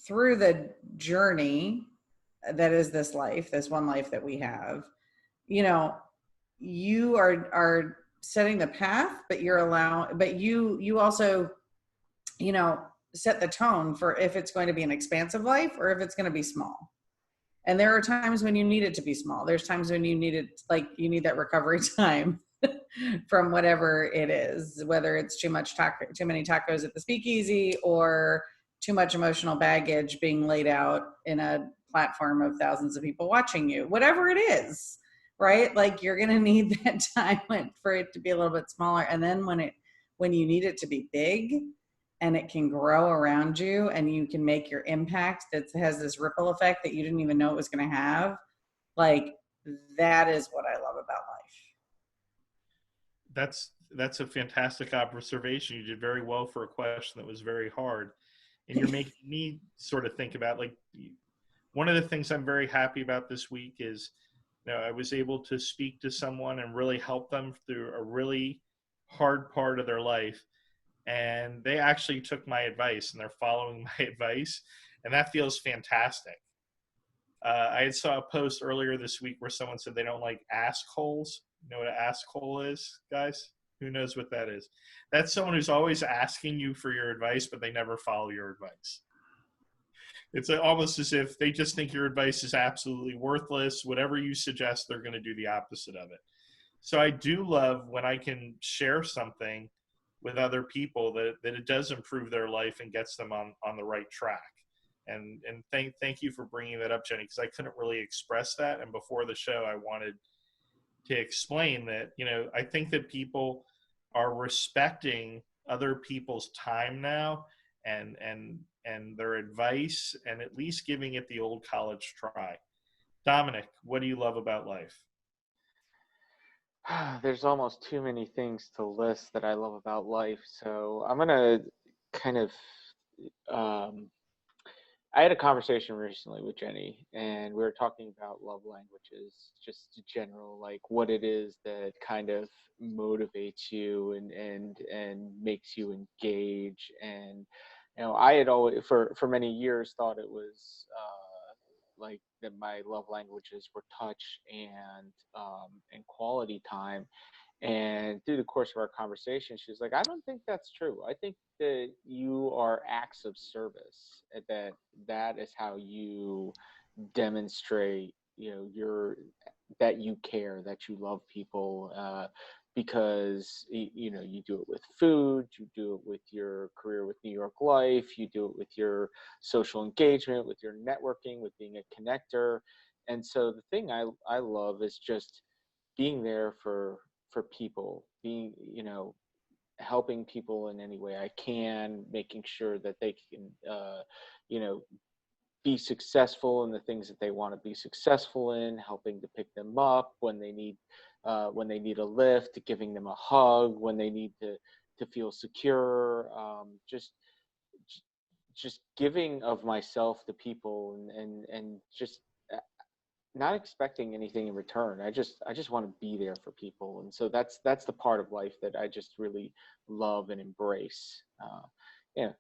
through the journey that is this life, this one life that we have, you are setting the path, but you also, set the tone for if it's going to be an expansive life or if it's going to be small. And there are times when you need it to be small. There's times when you need it, like you need that recovery time from whatever it is, whether it's too many tacos at the speakeasy, or too much emotional baggage being laid out in a platform of thousands of people watching you, whatever it is, right? Like you're going to need that time for it to be a little bit smaller. And then when you need it to be big, and it can grow around you, and you can make your impact that has this ripple effect that you didn't even know it was going to have, like that is what I love about life. That's a fantastic observation. You did very well for a question that was very hard. And you're making me sort of think about, like, one of the things I'm very happy about this week is, I was able to speak to someone and really help them through a really hard part of their life. And they actually took my advice, and they're following my advice. And that feels fantastic. I saw a post earlier this week where someone said they don't like assholes. You know what an asshole is, guys? Who knows what that is? That's someone who's always asking you for your advice, but they never follow your advice. It's almost as if they just think your advice is absolutely worthless. Whatever you suggest, they're going to do the opposite of it. So I do love when I can share something with other people that it does improve their life and gets them on the right track. And thank you for bringing that up, Jenny, because I couldn't really express that. And before the show, I wanted to explain that, I think that people are respecting other people's time now and their advice, and at least giving it the old college try. Domenic, what do you love about life? There's almost too many things to list that I love about life. So I'm going to kind of, I had a conversation recently with Jenny, and we were talking about love languages, just general, like what it is that kind of motivates you and makes you engage. And, I had always, for many years, thought it was like that my love languages were touch and quality time. And through the course of our conversation, she was like, I don't think that's true. I think that you are acts of service, that is how you demonstrate, that you care, that you love people, because, you do it with food, you do it with your career with New York Life, you do it with your social engagement, with your networking, with being a connector. And so the thing I love is just being there for people, being, helping people in any way I can, making sure that they can, be successful in the things that they want to be successful in, helping to pick them up when they need a lift, giving them a hug when they need to feel secure. Just just giving of myself to people and just not expecting anything in return. I just want to be there for people. And so that's the part of life that I just really love and embrace. Yeah.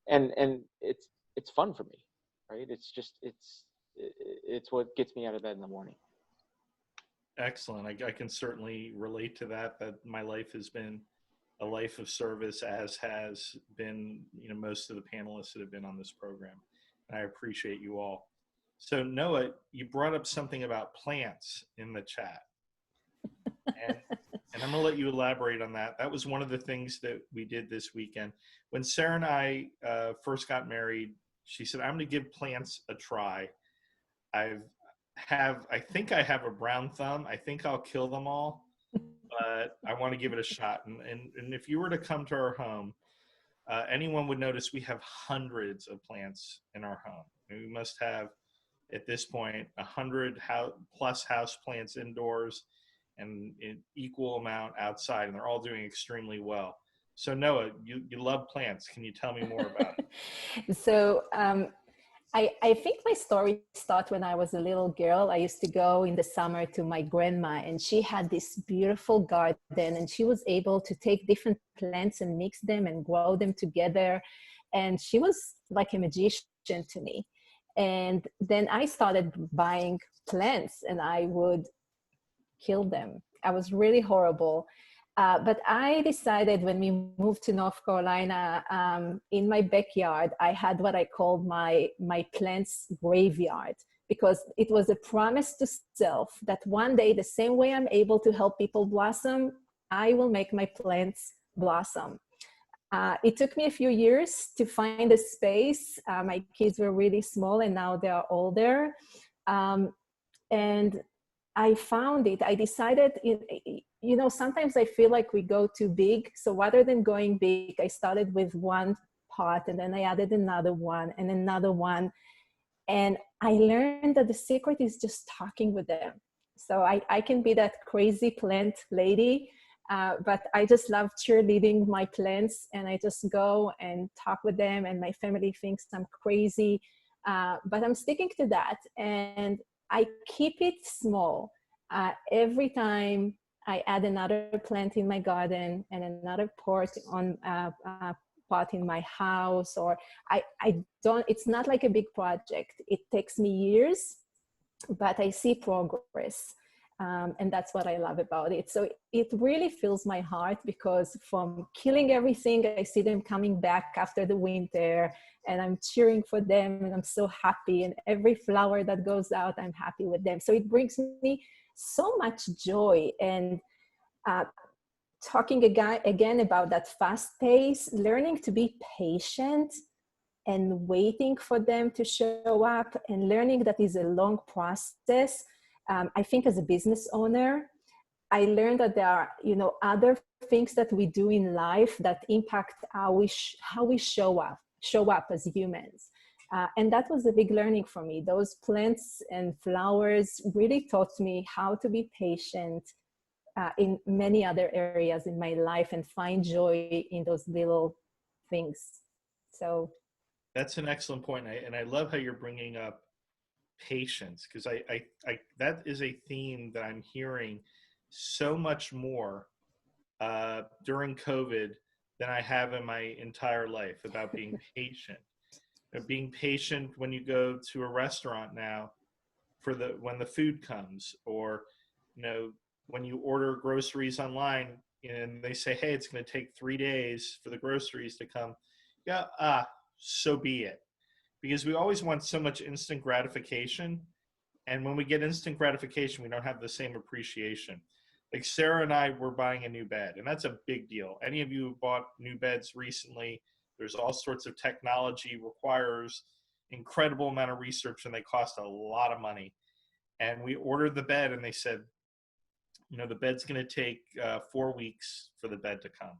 And it's fun for me, right? It's what gets me out of bed in the morning. Excellent. I can certainly relate to that my life has been a life of service, as has been, most of the panelists that have been on this program. And I appreciate you all. So Noah, you brought up something about plants in the chat. And I'm going to let you elaborate on that. That was one of the things that we did this weekend. When Sarah and I first got married, she said, I'm going to give plants a try. I think I have a brown thumb. I think I'll kill them all, but I want to give it a shot. And if you were to come to our home, anyone would notice we have hundreds of plants in our home. And we must have, at this point, 100 plus house plants indoors and an equal amount outside, and they're all doing extremely well. So Noah, you love plants. Can you tell me more about it? So I think my story started when I was a little girl. I used to go in the summer to my grandma, and she had this beautiful garden, and she was able to take different plants and mix them and grow them together. And she was like a magician to me. And then I started buying plants, and I would kill them. I was really horrible. But I decided when we moved to North Carolina, in my backyard, I had what I called my plants graveyard, because it was a promise to self that one day, the same way I'm able to help people blossom, I will make my plants blossom. It took me a few years to find a space. My kids were really small, and now they are older. And I found it. I decided, sometimes I feel like we go too big. So rather than going big, I started with one pot, and then I added another one and another one. And I learned that the secret is just talking with them. So I can be that crazy plant lady, but I just love cheerleading my plants, and I just go and talk with them, and my family thinks I'm crazy, but I'm sticking to that. And I keep it small. Every time I add another plant in my garden and another pot in my house, or I don't, it's not like a big project. It takes me years, but I see progress. And that's what I love about it. So it really fills my heart, because from killing everything, I see them coming back after the winter, and I'm cheering for them, and I'm so happy. And every flower that goes out, I'm happy with them. So it brings me so much joy. And talking again about that fast pace, learning to be patient and waiting for them to show up, and learning that is a long process. I think as a business owner, I learned that there are, other things that we do in life that impact how we show up as humans. And that was a big learning for me. Those plants and flowers really taught me how to be patient in many other areas in my life, and find joy in those little things. So that's an excellent point. And I love how you're bringing up patience, because I that is a theme that I'm hearing so much more during COVID than I have in my entire life, about being patient. Being patient when you go to a restaurant now when the food comes, or when you order groceries online and they say, hey, it's going to take 3 days for the groceries to come. Yeah, so be it. Because we always want so much instant gratification. And when we get instant gratification, we don't have the same appreciation. Like Sarah and I were buying a new bed, and that's a big deal. Any of you who bought new beds recently, there's all sorts of technology, requires incredible amount of research, and they cost a lot of money. And we ordered the bed, and they said, the bed's going to take 4 weeks for the bed to come.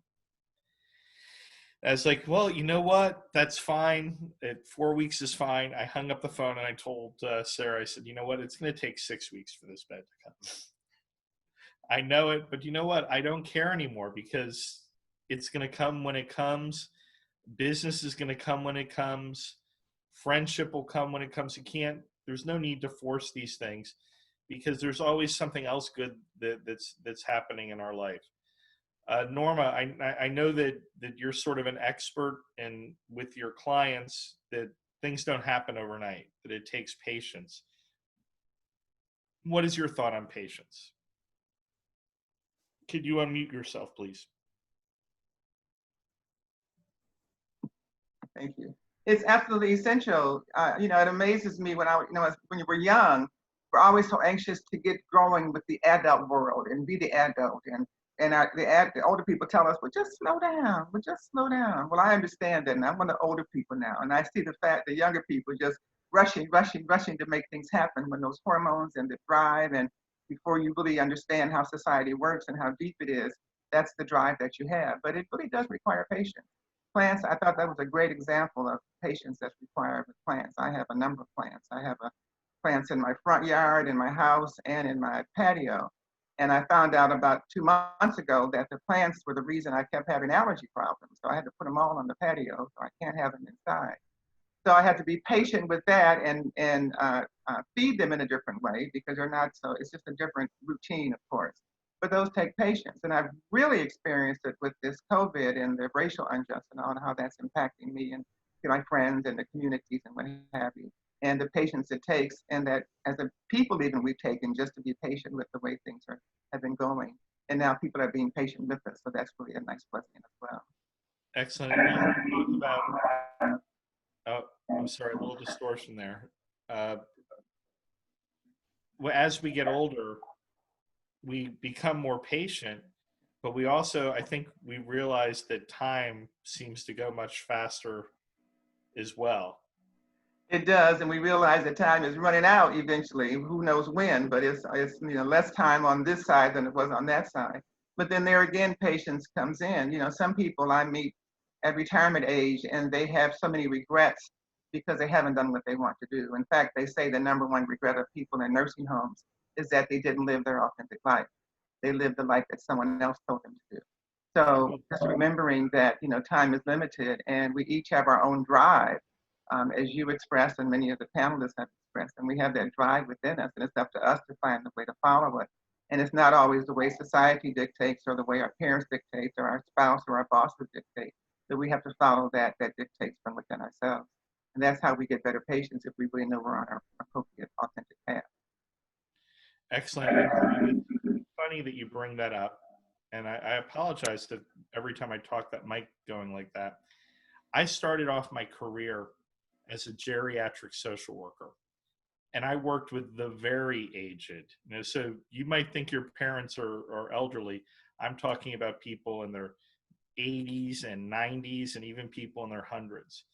I was like, well, you know what? That's fine. 4 weeks is fine. I hung up the phone, and I told Sarah, I said, you know what? It's going to take 6 weeks for this bed to come. I know it, but you know what? I don't care anymore, because it's going to come when it comes. Business is going to come when it comes. Friendship will come when it comes. There's no need to force these things, because there's always something else good that's happening in our life. Norma, I know that you're sort of an expert in with your clients, that things don't happen overnight, that it takes patience. What is your thought on patience? Could you unmute yourself, please? Thank you. It's absolutely essential. It amazes me when when you were young, we're always so anxious to get going with the adult world and be the adult. The older people tell us, well, just slow down. Well, just slow down. Well, I understand that, and I'm one of the older people now, and I see the fact that younger people just rushing to make things happen when those hormones and the drive, and before you really understand how society works and how deep it is, that's the drive that you have. But it really does require patience. Plants, I thought that was a great example of patience that's required with plants. I have a number of plants. I have plants in my front yard, in my house, and in my patio. And I found out about 2 months ago that the plants were the reason I kept having allergy problems. So I had to put them all on the patio, so I can't have them inside. So I had to be patient with that and feed them in a different way, because they're not so, it's just a different routine, of course. But those take patience. And I've really experienced it with this COVID and the racial unjustice and all, how that's impacting me and my friends and the communities and what have you. And the patience it takes, and that as a people even we've taken just to be patient with the way things have been going. And now people are being patient with us. So that's really a nice blessing as well. Excellent. You talk about, oh, I'm sorry, a little distortion there. As we get older, we become more patient, but we also, I think we realize that time seems to go much faster as well. It does, and we realize that time is running out eventually. Who knows when? But it's less time on this side than it was on that side. But then there again, patience comes in. Some people I meet at retirement age, and they have so many regrets because they haven't done what they want to do. In fact, they say the number one regret of people in nursing homes is that they didn't live their authentic life. They lived the life that someone else told them to do. So just remembering that time is limited, and we each have our own drive. As you expressed and many of the panelists have expressed, and we have that drive within us, and it's up to us to find the way to follow it. And it's not always the way society dictates, or the way our parents dictate, or our spouse or our boss would dictate, that we have to follow that dictates from within ourselves. And that's how we get better patience, if we really know we're on our appropriate, authentic path. Excellent. It's funny that you bring that up, and I apologize that every time I talk that mic going like that. I started off my career as a geriatric social worker, and I worked with the very aged. So you might think your parents are elderly. I'm talking about people in their 80s and 90s, and even people in their hundreds.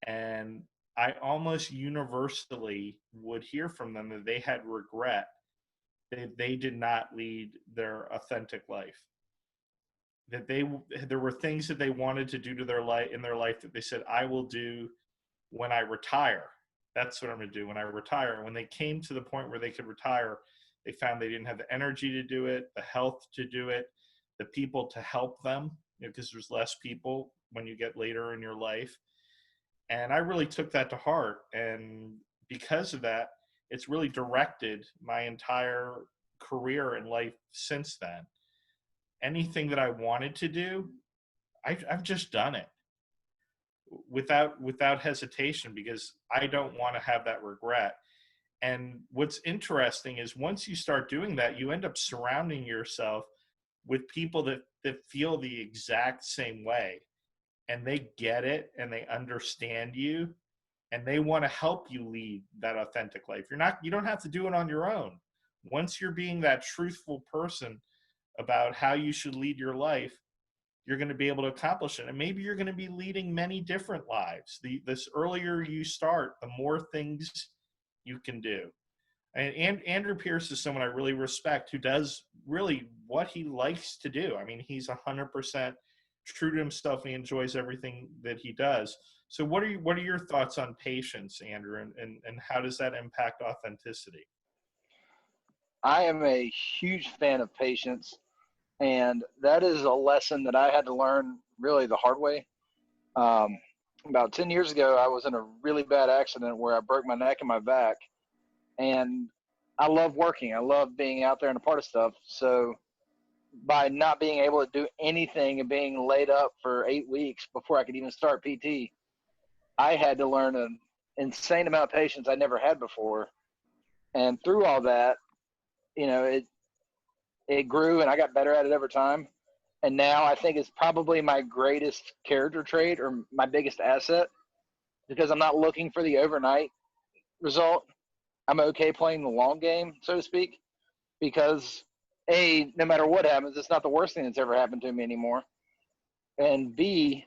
And I almost universally would hear from them that they had regret that they did not lead their authentic life. That there were things that they wanted to do to their life that they said, I will do when I retire. That's what I'm going to do when I retire. And when they came to the point where they could retire, they found they didn't have the energy to do it, the health to do it, the people to help them, because there's less people when you get later in your life. And I really took that to heart. And because of that, it's really directed my entire career in life since then. Anything that I wanted to do, I've just done it without hesitation, because I don't want to have that regret. And what's interesting is once you start doing that, you end up surrounding yourself with people that feel the exact same way, and they get it and they understand you, and they want to help you lead that authentic life. You don't have to do it on your own. Once you're being that truthful person about how you should lead your life, you're going to be able to accomplish it. And maybe you're going to be leading many different lives. This earlier you start, the more things you can do. And Andrew Pierce is someone I really respect, who does really what he likes to do. I mean, he's 100% true to himself, and he enjoys everything that he does. So what are your thoughts on patience, Andrew, and how does that impact authenticity? I am a huge fan of patience, and that is a lesson that I had to learn really the hard way. About 10 years ago, I was in a really bad accident where I broke my neck and my back. And I love working. I love being out there and a part of stuff. So by not being able to do anything and being laid up for 8 weeks before I could even start PT, I had to learn an insane amount of patience I never had before. And through all that, you know, it grew and I got better at it over time. And now I think it's probably my greatest character trait or my biggest asset, because I'm not looking for the overnight result. I'm okay playing the long game, so to speak, because A, no matter what happens, it's not the worst thing that's ever happened to me anymore. And B,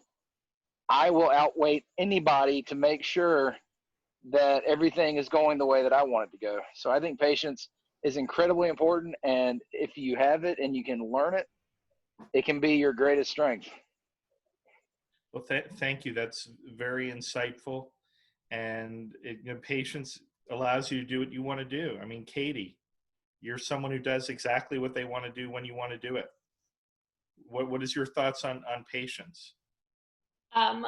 I will outwait anybody to make sure that everything is going the way that I want it to go. So I think patience is incredibly important. And if you have it and you can learn it, it can be your greatest strength. Well, thank you. That's very insightful. And patience allows you to do what you want to do. I mean, Katie, you're someone who does exactly what they want to do when you want to do it. What is your thoughts on patience? I'm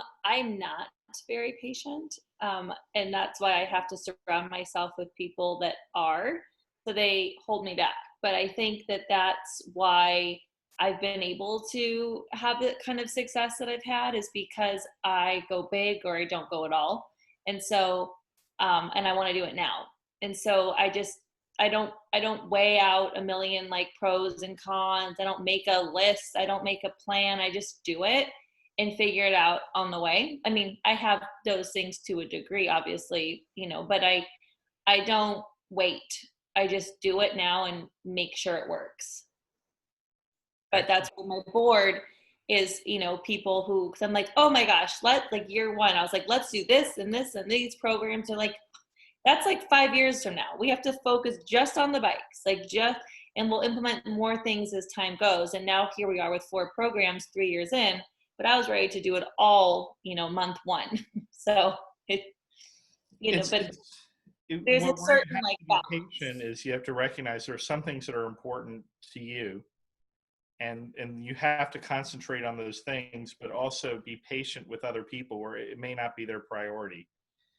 not very patient. And that's why I have to surround myself with people that are, so they hold me back. But I think that that's why I've been able to have the kind of success that I've had, is because I go big or I don't go at all. And so, and I want to do it now. And so I don't weigh out a million like pros and cons. I don't make a list. I don't make a plan. I just do it and figure it out on the way. I mean, I have those things to a degree, obviously, you know, but I don't wait. I just do it now and make sure it works. But that's what my board is, you know, people who, cause I'm like, oh my gosh, like year one, I was like, let's do this and this and these programs. Are like, that's like 5 years from now. We have to focus just on the bikes, and we'll implement more things as time goes. And now here we are with 4 programs 3 years in, but I was ready to do it all, you know, month 1. So there's a certain like patient is you have to recognize there are some things that are important to you. And you have to concentrate on those things, but also be patient with other people where it may not be their priority.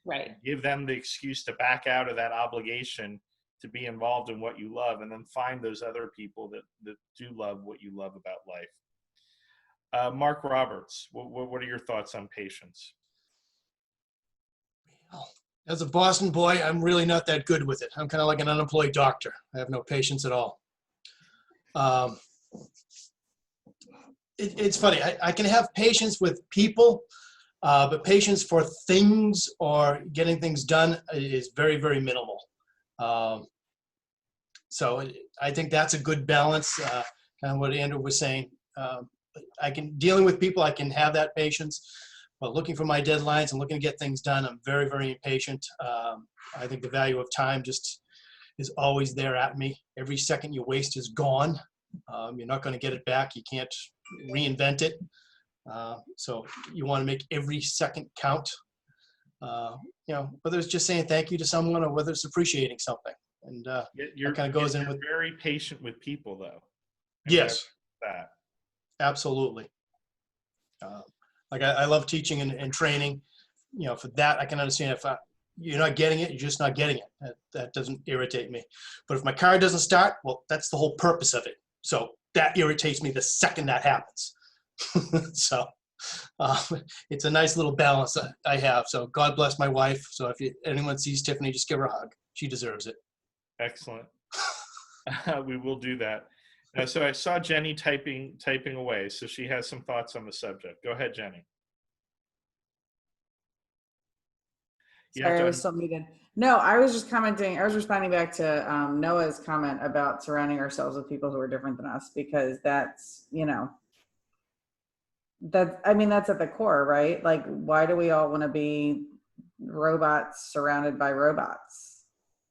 Right. Give them the excuse to back out of that obligation to be involved in what you love, and then find those other people that do love what you love about life. Mark Roberts, what are your thoughts on patience? As a Boston boy, I'm really not that good with it. I'm kind of like an unemployed doctor. I have no patience at all. It's funny. I can have patience with people, but patience for things or getting things done is very, very minimal. So I think that's a good balance. Kind of what Andrew was saying. Dealing with people, I can have that patience, but looking for my deadlines and looking to get things done, I'm very, very impatient. I think the value of time just is always there at me. Every second you waste is gone. You're not going to get it back. You can't reinvent it. So you want to make every second count. Whether it's just saying thank you to someone or whether it's appreciating something. And that kind of goes in with. Very patient with people, though. Yes. That. Absolutely. I love teaching and training. You know, for that I can understand if you're not getting it, you're just not getting it. That doesn't irritate me. But if my car doesn't start, well, that's the whole purpose of it. So that irritates me the second that happens. So it's a nice little balance I have. So God bless my wife. So if anyone sees Tiffany, just give her a hug. She deserves it. Excellent. We will do that. So I saw Jenny typing away. So she has some thoughts on the subject. Go ahead, Jenny. Sorry, I was still muted. No, I was just commenting. I was responding back to Noah's comment about surrounding ourselves with people who are different than us, because that's, that's at the core, right? Like, why do we all want to be robots surrounded by robots?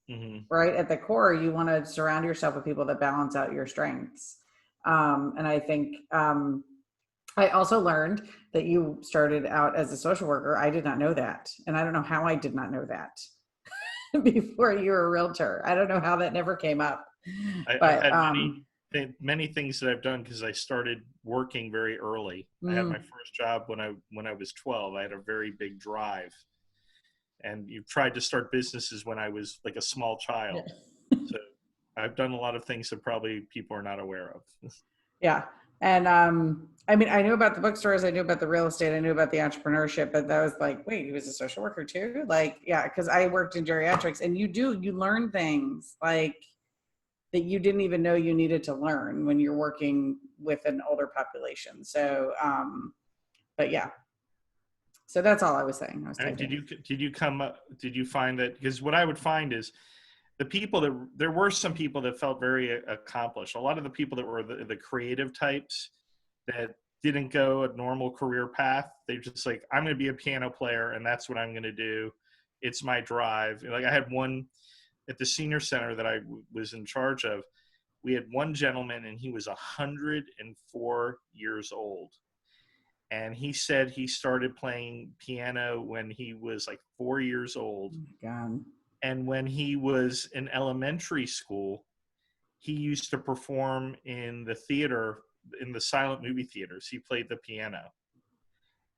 Mm-hmm. Right? At the core, you want to surround yourself with people that balance out your strengths. And I think I also learned that you started out as a social worker. I did not know that. And I don't know how I did not know that before you were a realtor. I don't know how that never came up. I've had many things that I've done because I started working very early. I had my first job when I was 12. I had a very big drive, and you tried to start businesses when I was like a small child. So I've done a lot of things that probably people are not aware of. Yeah. And I mean, I knew about the bookstores, I knew about the real estate, I knew about the entrepreneurship, but that was like, wait, he was a social worker too? Like, yeah, because I worked in geriatrics, and you learn things like that you didn't even know you needed to learn when you're working with an older population. So, but yeah. So that's all I was saying. And did you find that, because what I would find is there were some people that felt very accomplished. A lot of the people that were the creative types that didn't go a normal career path, they just like, I'm going to be a piano player and that's what I'm going to do. It's my drive. Like I had one at the senior center that I was in charge of. We had one gentleman and he was 104 years old. And he said he started playing piano when he was like 4 years old. Oh my God. And when he was in elementary school, he used to perform in the theater, in the silent movie theaters. He played the piano.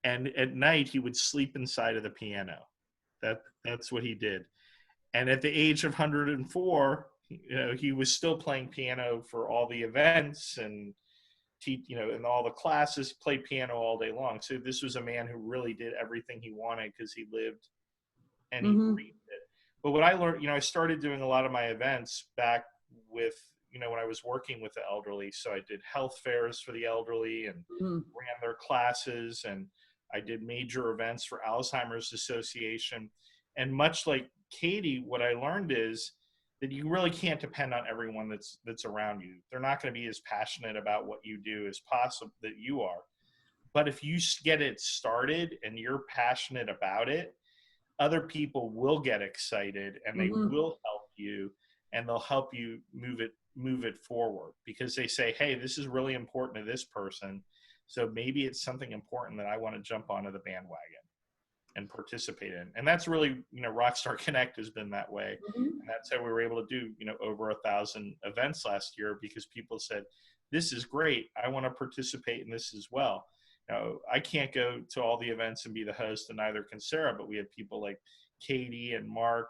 And at night, he would sleep inside of the piano. That's what he did. And at the age of 104, he was still playing piano for all the events and in all the classes, played piano all day long. So this was a man who really did everything he wanted because he lived and he breathed it. But what I learned, I started doing a lot of my events back with, when I was working with the elderly. So I did health fairs for the elderly and ran their classes, and I did major events for Alzheimer's Association. And much like Katie, what I learned is that you really can't depend on everyone that's around you. They're not going to be as passionate about what you do as possible that you are. But if you get it started and you're passionate about it, other people will get excited and they will help you, and they'll help you move it forward because they say, hey, this is really important to this person. So maybe it's something important that I want to jump onto the bandwagon and participate in. And that's really, Rockstar Connect has been that way. And that's how we were able to do, over 1,000 events last year, because people said, this is great. I want to participate in this as well. I can't go to all the events and be the host, and neither can Sarah, but we have people like Katie and Mark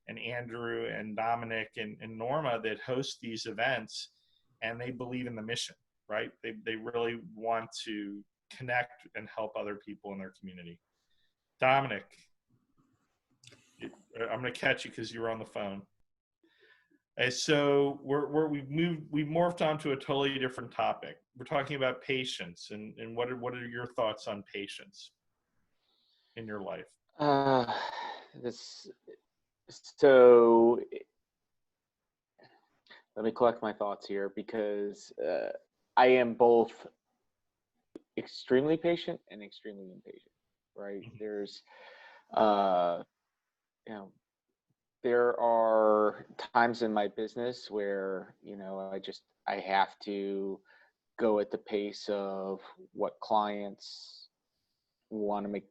and Andrew and Domenic and Norma that host these events, and they believe in the mission, right? They really want to connect and help other people in their community. Domenic, I'm going to catch you because you were on the phone. So we've morphed onto a totally different topic. We're talking about patience, and what are your thoughts on patience in your life? So let me collect my thoughts here, because I am both extremely patient and extremely impatient, right? There's there are times in my business where, I have to go at the pace of what clients want to make,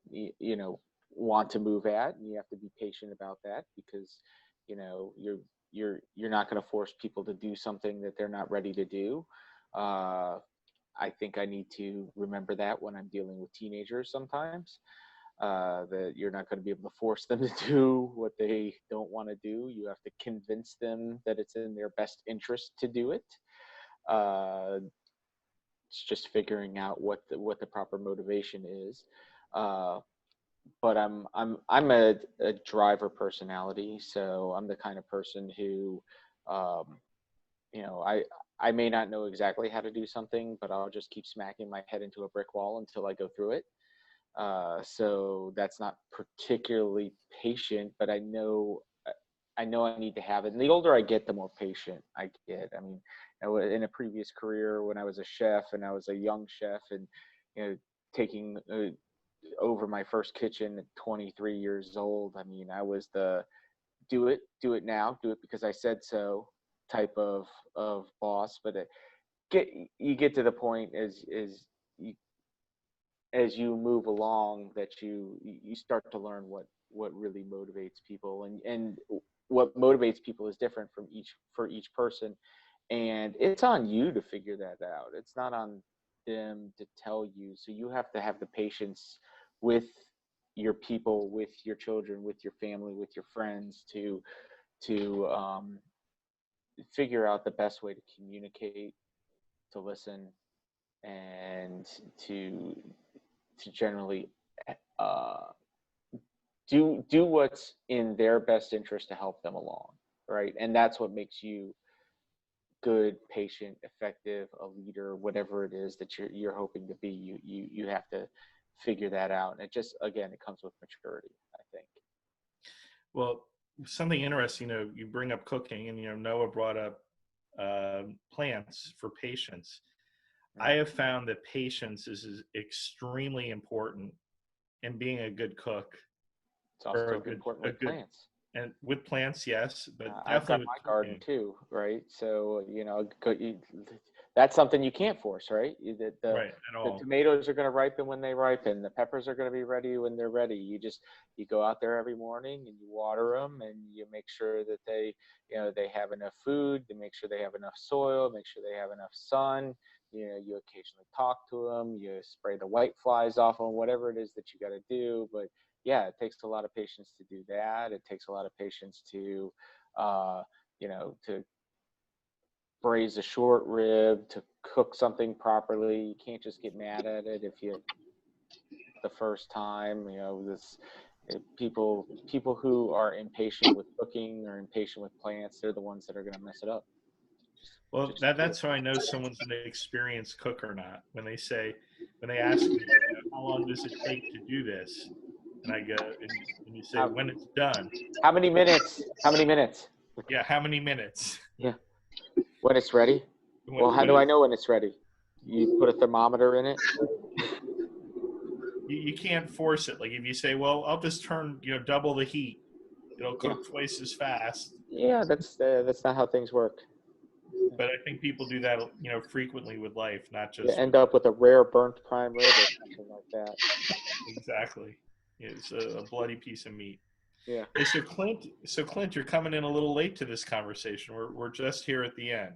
want to move at, and you have to be patient about that, because, you're not going to force people to do something that they're not ready to do. I think I need to remember that when I'm dealing with teenagers sometimes. That you're not going to be able to force them to do what they don't want to do. You have to convince them that it's in their best interest to do it. It's just figuring out what the proper motivation is. But I'm a driver personality, so I'm the kind of person who, I may not know exactly how to do something, but I'll just keep smacking my head into a brick wall until I go through it. So that's not particularly patient, but I know I need to have it. And the older I get, the more patient I get. I mean, in a previous career, when I was a chef and I was a young chef, and taking over my first kitchen at 23 years old, I mean, I was the do it now, do it because I said so type of boss. But you get to the point as you move along that you start to learn what really motivates people, and what motivates people is different for each person. And it's on you to figure that out. It's not on them to tell you. So you have to have the patience with your people, with your children, with your family, with your friends to figure out the best way to communicate, to listen, and to generally do what's in their best interest to help them along, right? And that's what makes you good, patient, effective, a leader, whatever it is that you're hoping to be. You have to figure that out. And it just, again, it comes with maturity, I think. Well, something interesting, you bring up cooking, and Noah brought up plants for patience. I have found that patience is extremely important in being a good cook. It's also important with plants. And with plants, yes, but I've got definitely my garden too, right? So that's something you can't force, right? Right, at all. The tomatoes are going to ripen when they ripen. The peppers are going to be ready when they're ready. You go out there every morning and you water them, and you make sure that they have enough food. You make sure they have enough soil. Make sure they have enough sun. You occasionally talk to them. You spray the white flies off them. Whatever it is that you got to do, but yeah, it takes a lot of patience to do that. It takes a lot of patience to, to braise a short rib, to cook something properly. You can't just get mad at it the first time. People who are impatient with cooking or impatient with plants, they're the ones that are going to mess it up. Well, that's how I know someone's an experienced cook or not. When they ask me, how long does it take to do this? And I go, and you say, when it's done. How many minutes? How many minutes? Yeah, how many minutes? Yeah. When it's ready? Well, how do I know when it's ready? You put a thermometer in it? You can't force it. Like if you say, well, I'll just turn, double the heat. It'll cook twice as fast. Yeah, that's not how things work. But I think people do that, frequently with life, not just. You end up with a rare burnt prime rib or something like that. Exactly. It's a bloody piece of meat. Yeah. Hey, so Clint, you're coming in a little late to this conversation. We're just here at the end.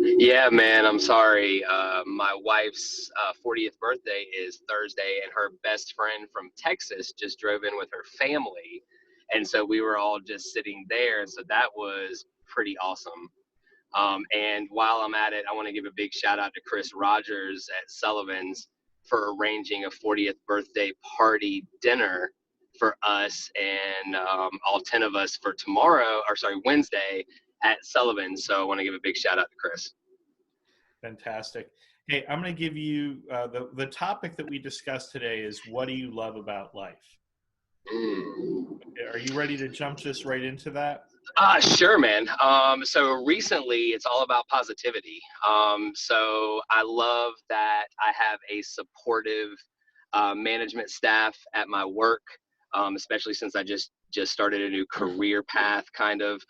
Yeah, man, I'm sorry. My wife's 40th birthday is Thursday, and her best friend from Texas just drove in with her family. And so we were all just sitting there. So that was pretty awesome. And while I'm at it, I want to give a big shout out to Chris Rogers at Sullivan's for arranging a 40th birthday party dinner for us and all 10 of us for Wednesday at Sullivan's. So I want to give a big shout out to Chris. Fantastic. Hey, I'm going to give you the topic that we discussed today is, what do you love about life? Are you ready to jump just right into that? Sure, man. So recently it's all about positivity. So I love that I have a supportive management staff at my work, especially since I just started a new career path kind of,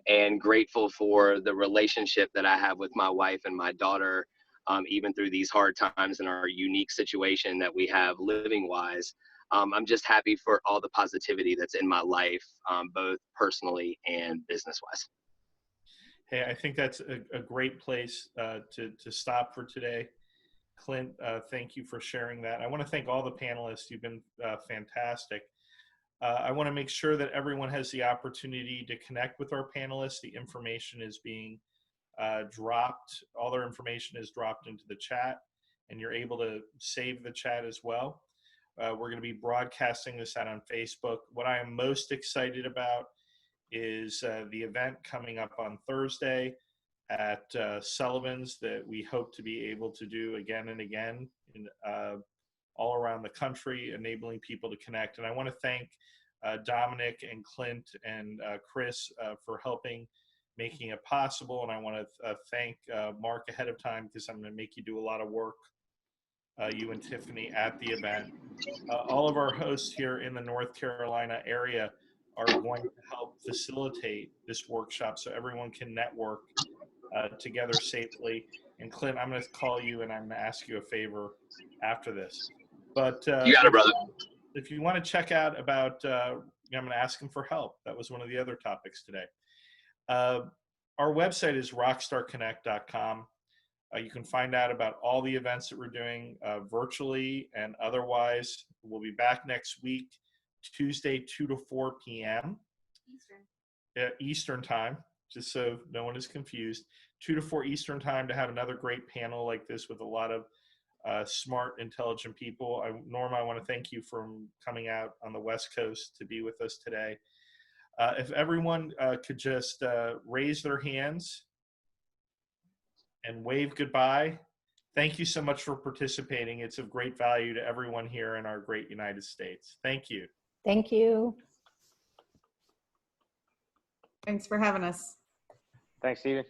and grateful for the relationship that I have with my wife and my daughter, even through these hard times and our unique situation that we have living wise. I'm just happy for all the positivity that's in my life, both personally and business-wise. Hey, I think that's a great place to stop for today. Clint, thank you for sharing that. I want to thank all the panelists. You've been fantastic. I want to make sure that everyone has the opportunity to connect with our panelists. The information is being dropped. All their information is dropped into the chat, and you're able to save the chat as well. We're going to be broadcasting this out on Facebook. What I am most excited about is the event coming up on Thursday at Sullivan's that we hope to be able to do again and again all around the country, enabling people to connect. And I want to thank Domenic and Clint and Chris for helping making it possible. And I want to thank Mark ahead of time, because I'm going to make you do a lot of work, you and Tiffany, at the event. All of our hosts here in the North Carolina area are going to help facilitate this workshop so everyone can network together safely. And Clint, I'm going to call you and I'm going to ask you a favor after this. But you got it, brother. If you want to check out about, I'm going to ask him for help. That was one of the other topics today. Our website is rockstarconnect.com. You can find out about all the events that we're doing virtually and otherwise. We'll be back next week, Tuesday, 2 to 4 p.m. Eastern time, just so no one is confused. 2 to 4 Eastern time to have another great panel like this with a lot of smart, intelligent people. Norma, I want to thank you for coming out on the West Coast to be with us today. If everyone could just raise their hands and wave goodbye. Thank you so much for participating. It's of great value to everyone here in our great United States. Thank you. Thank you. Thanks for having us. Thanks, Stephen.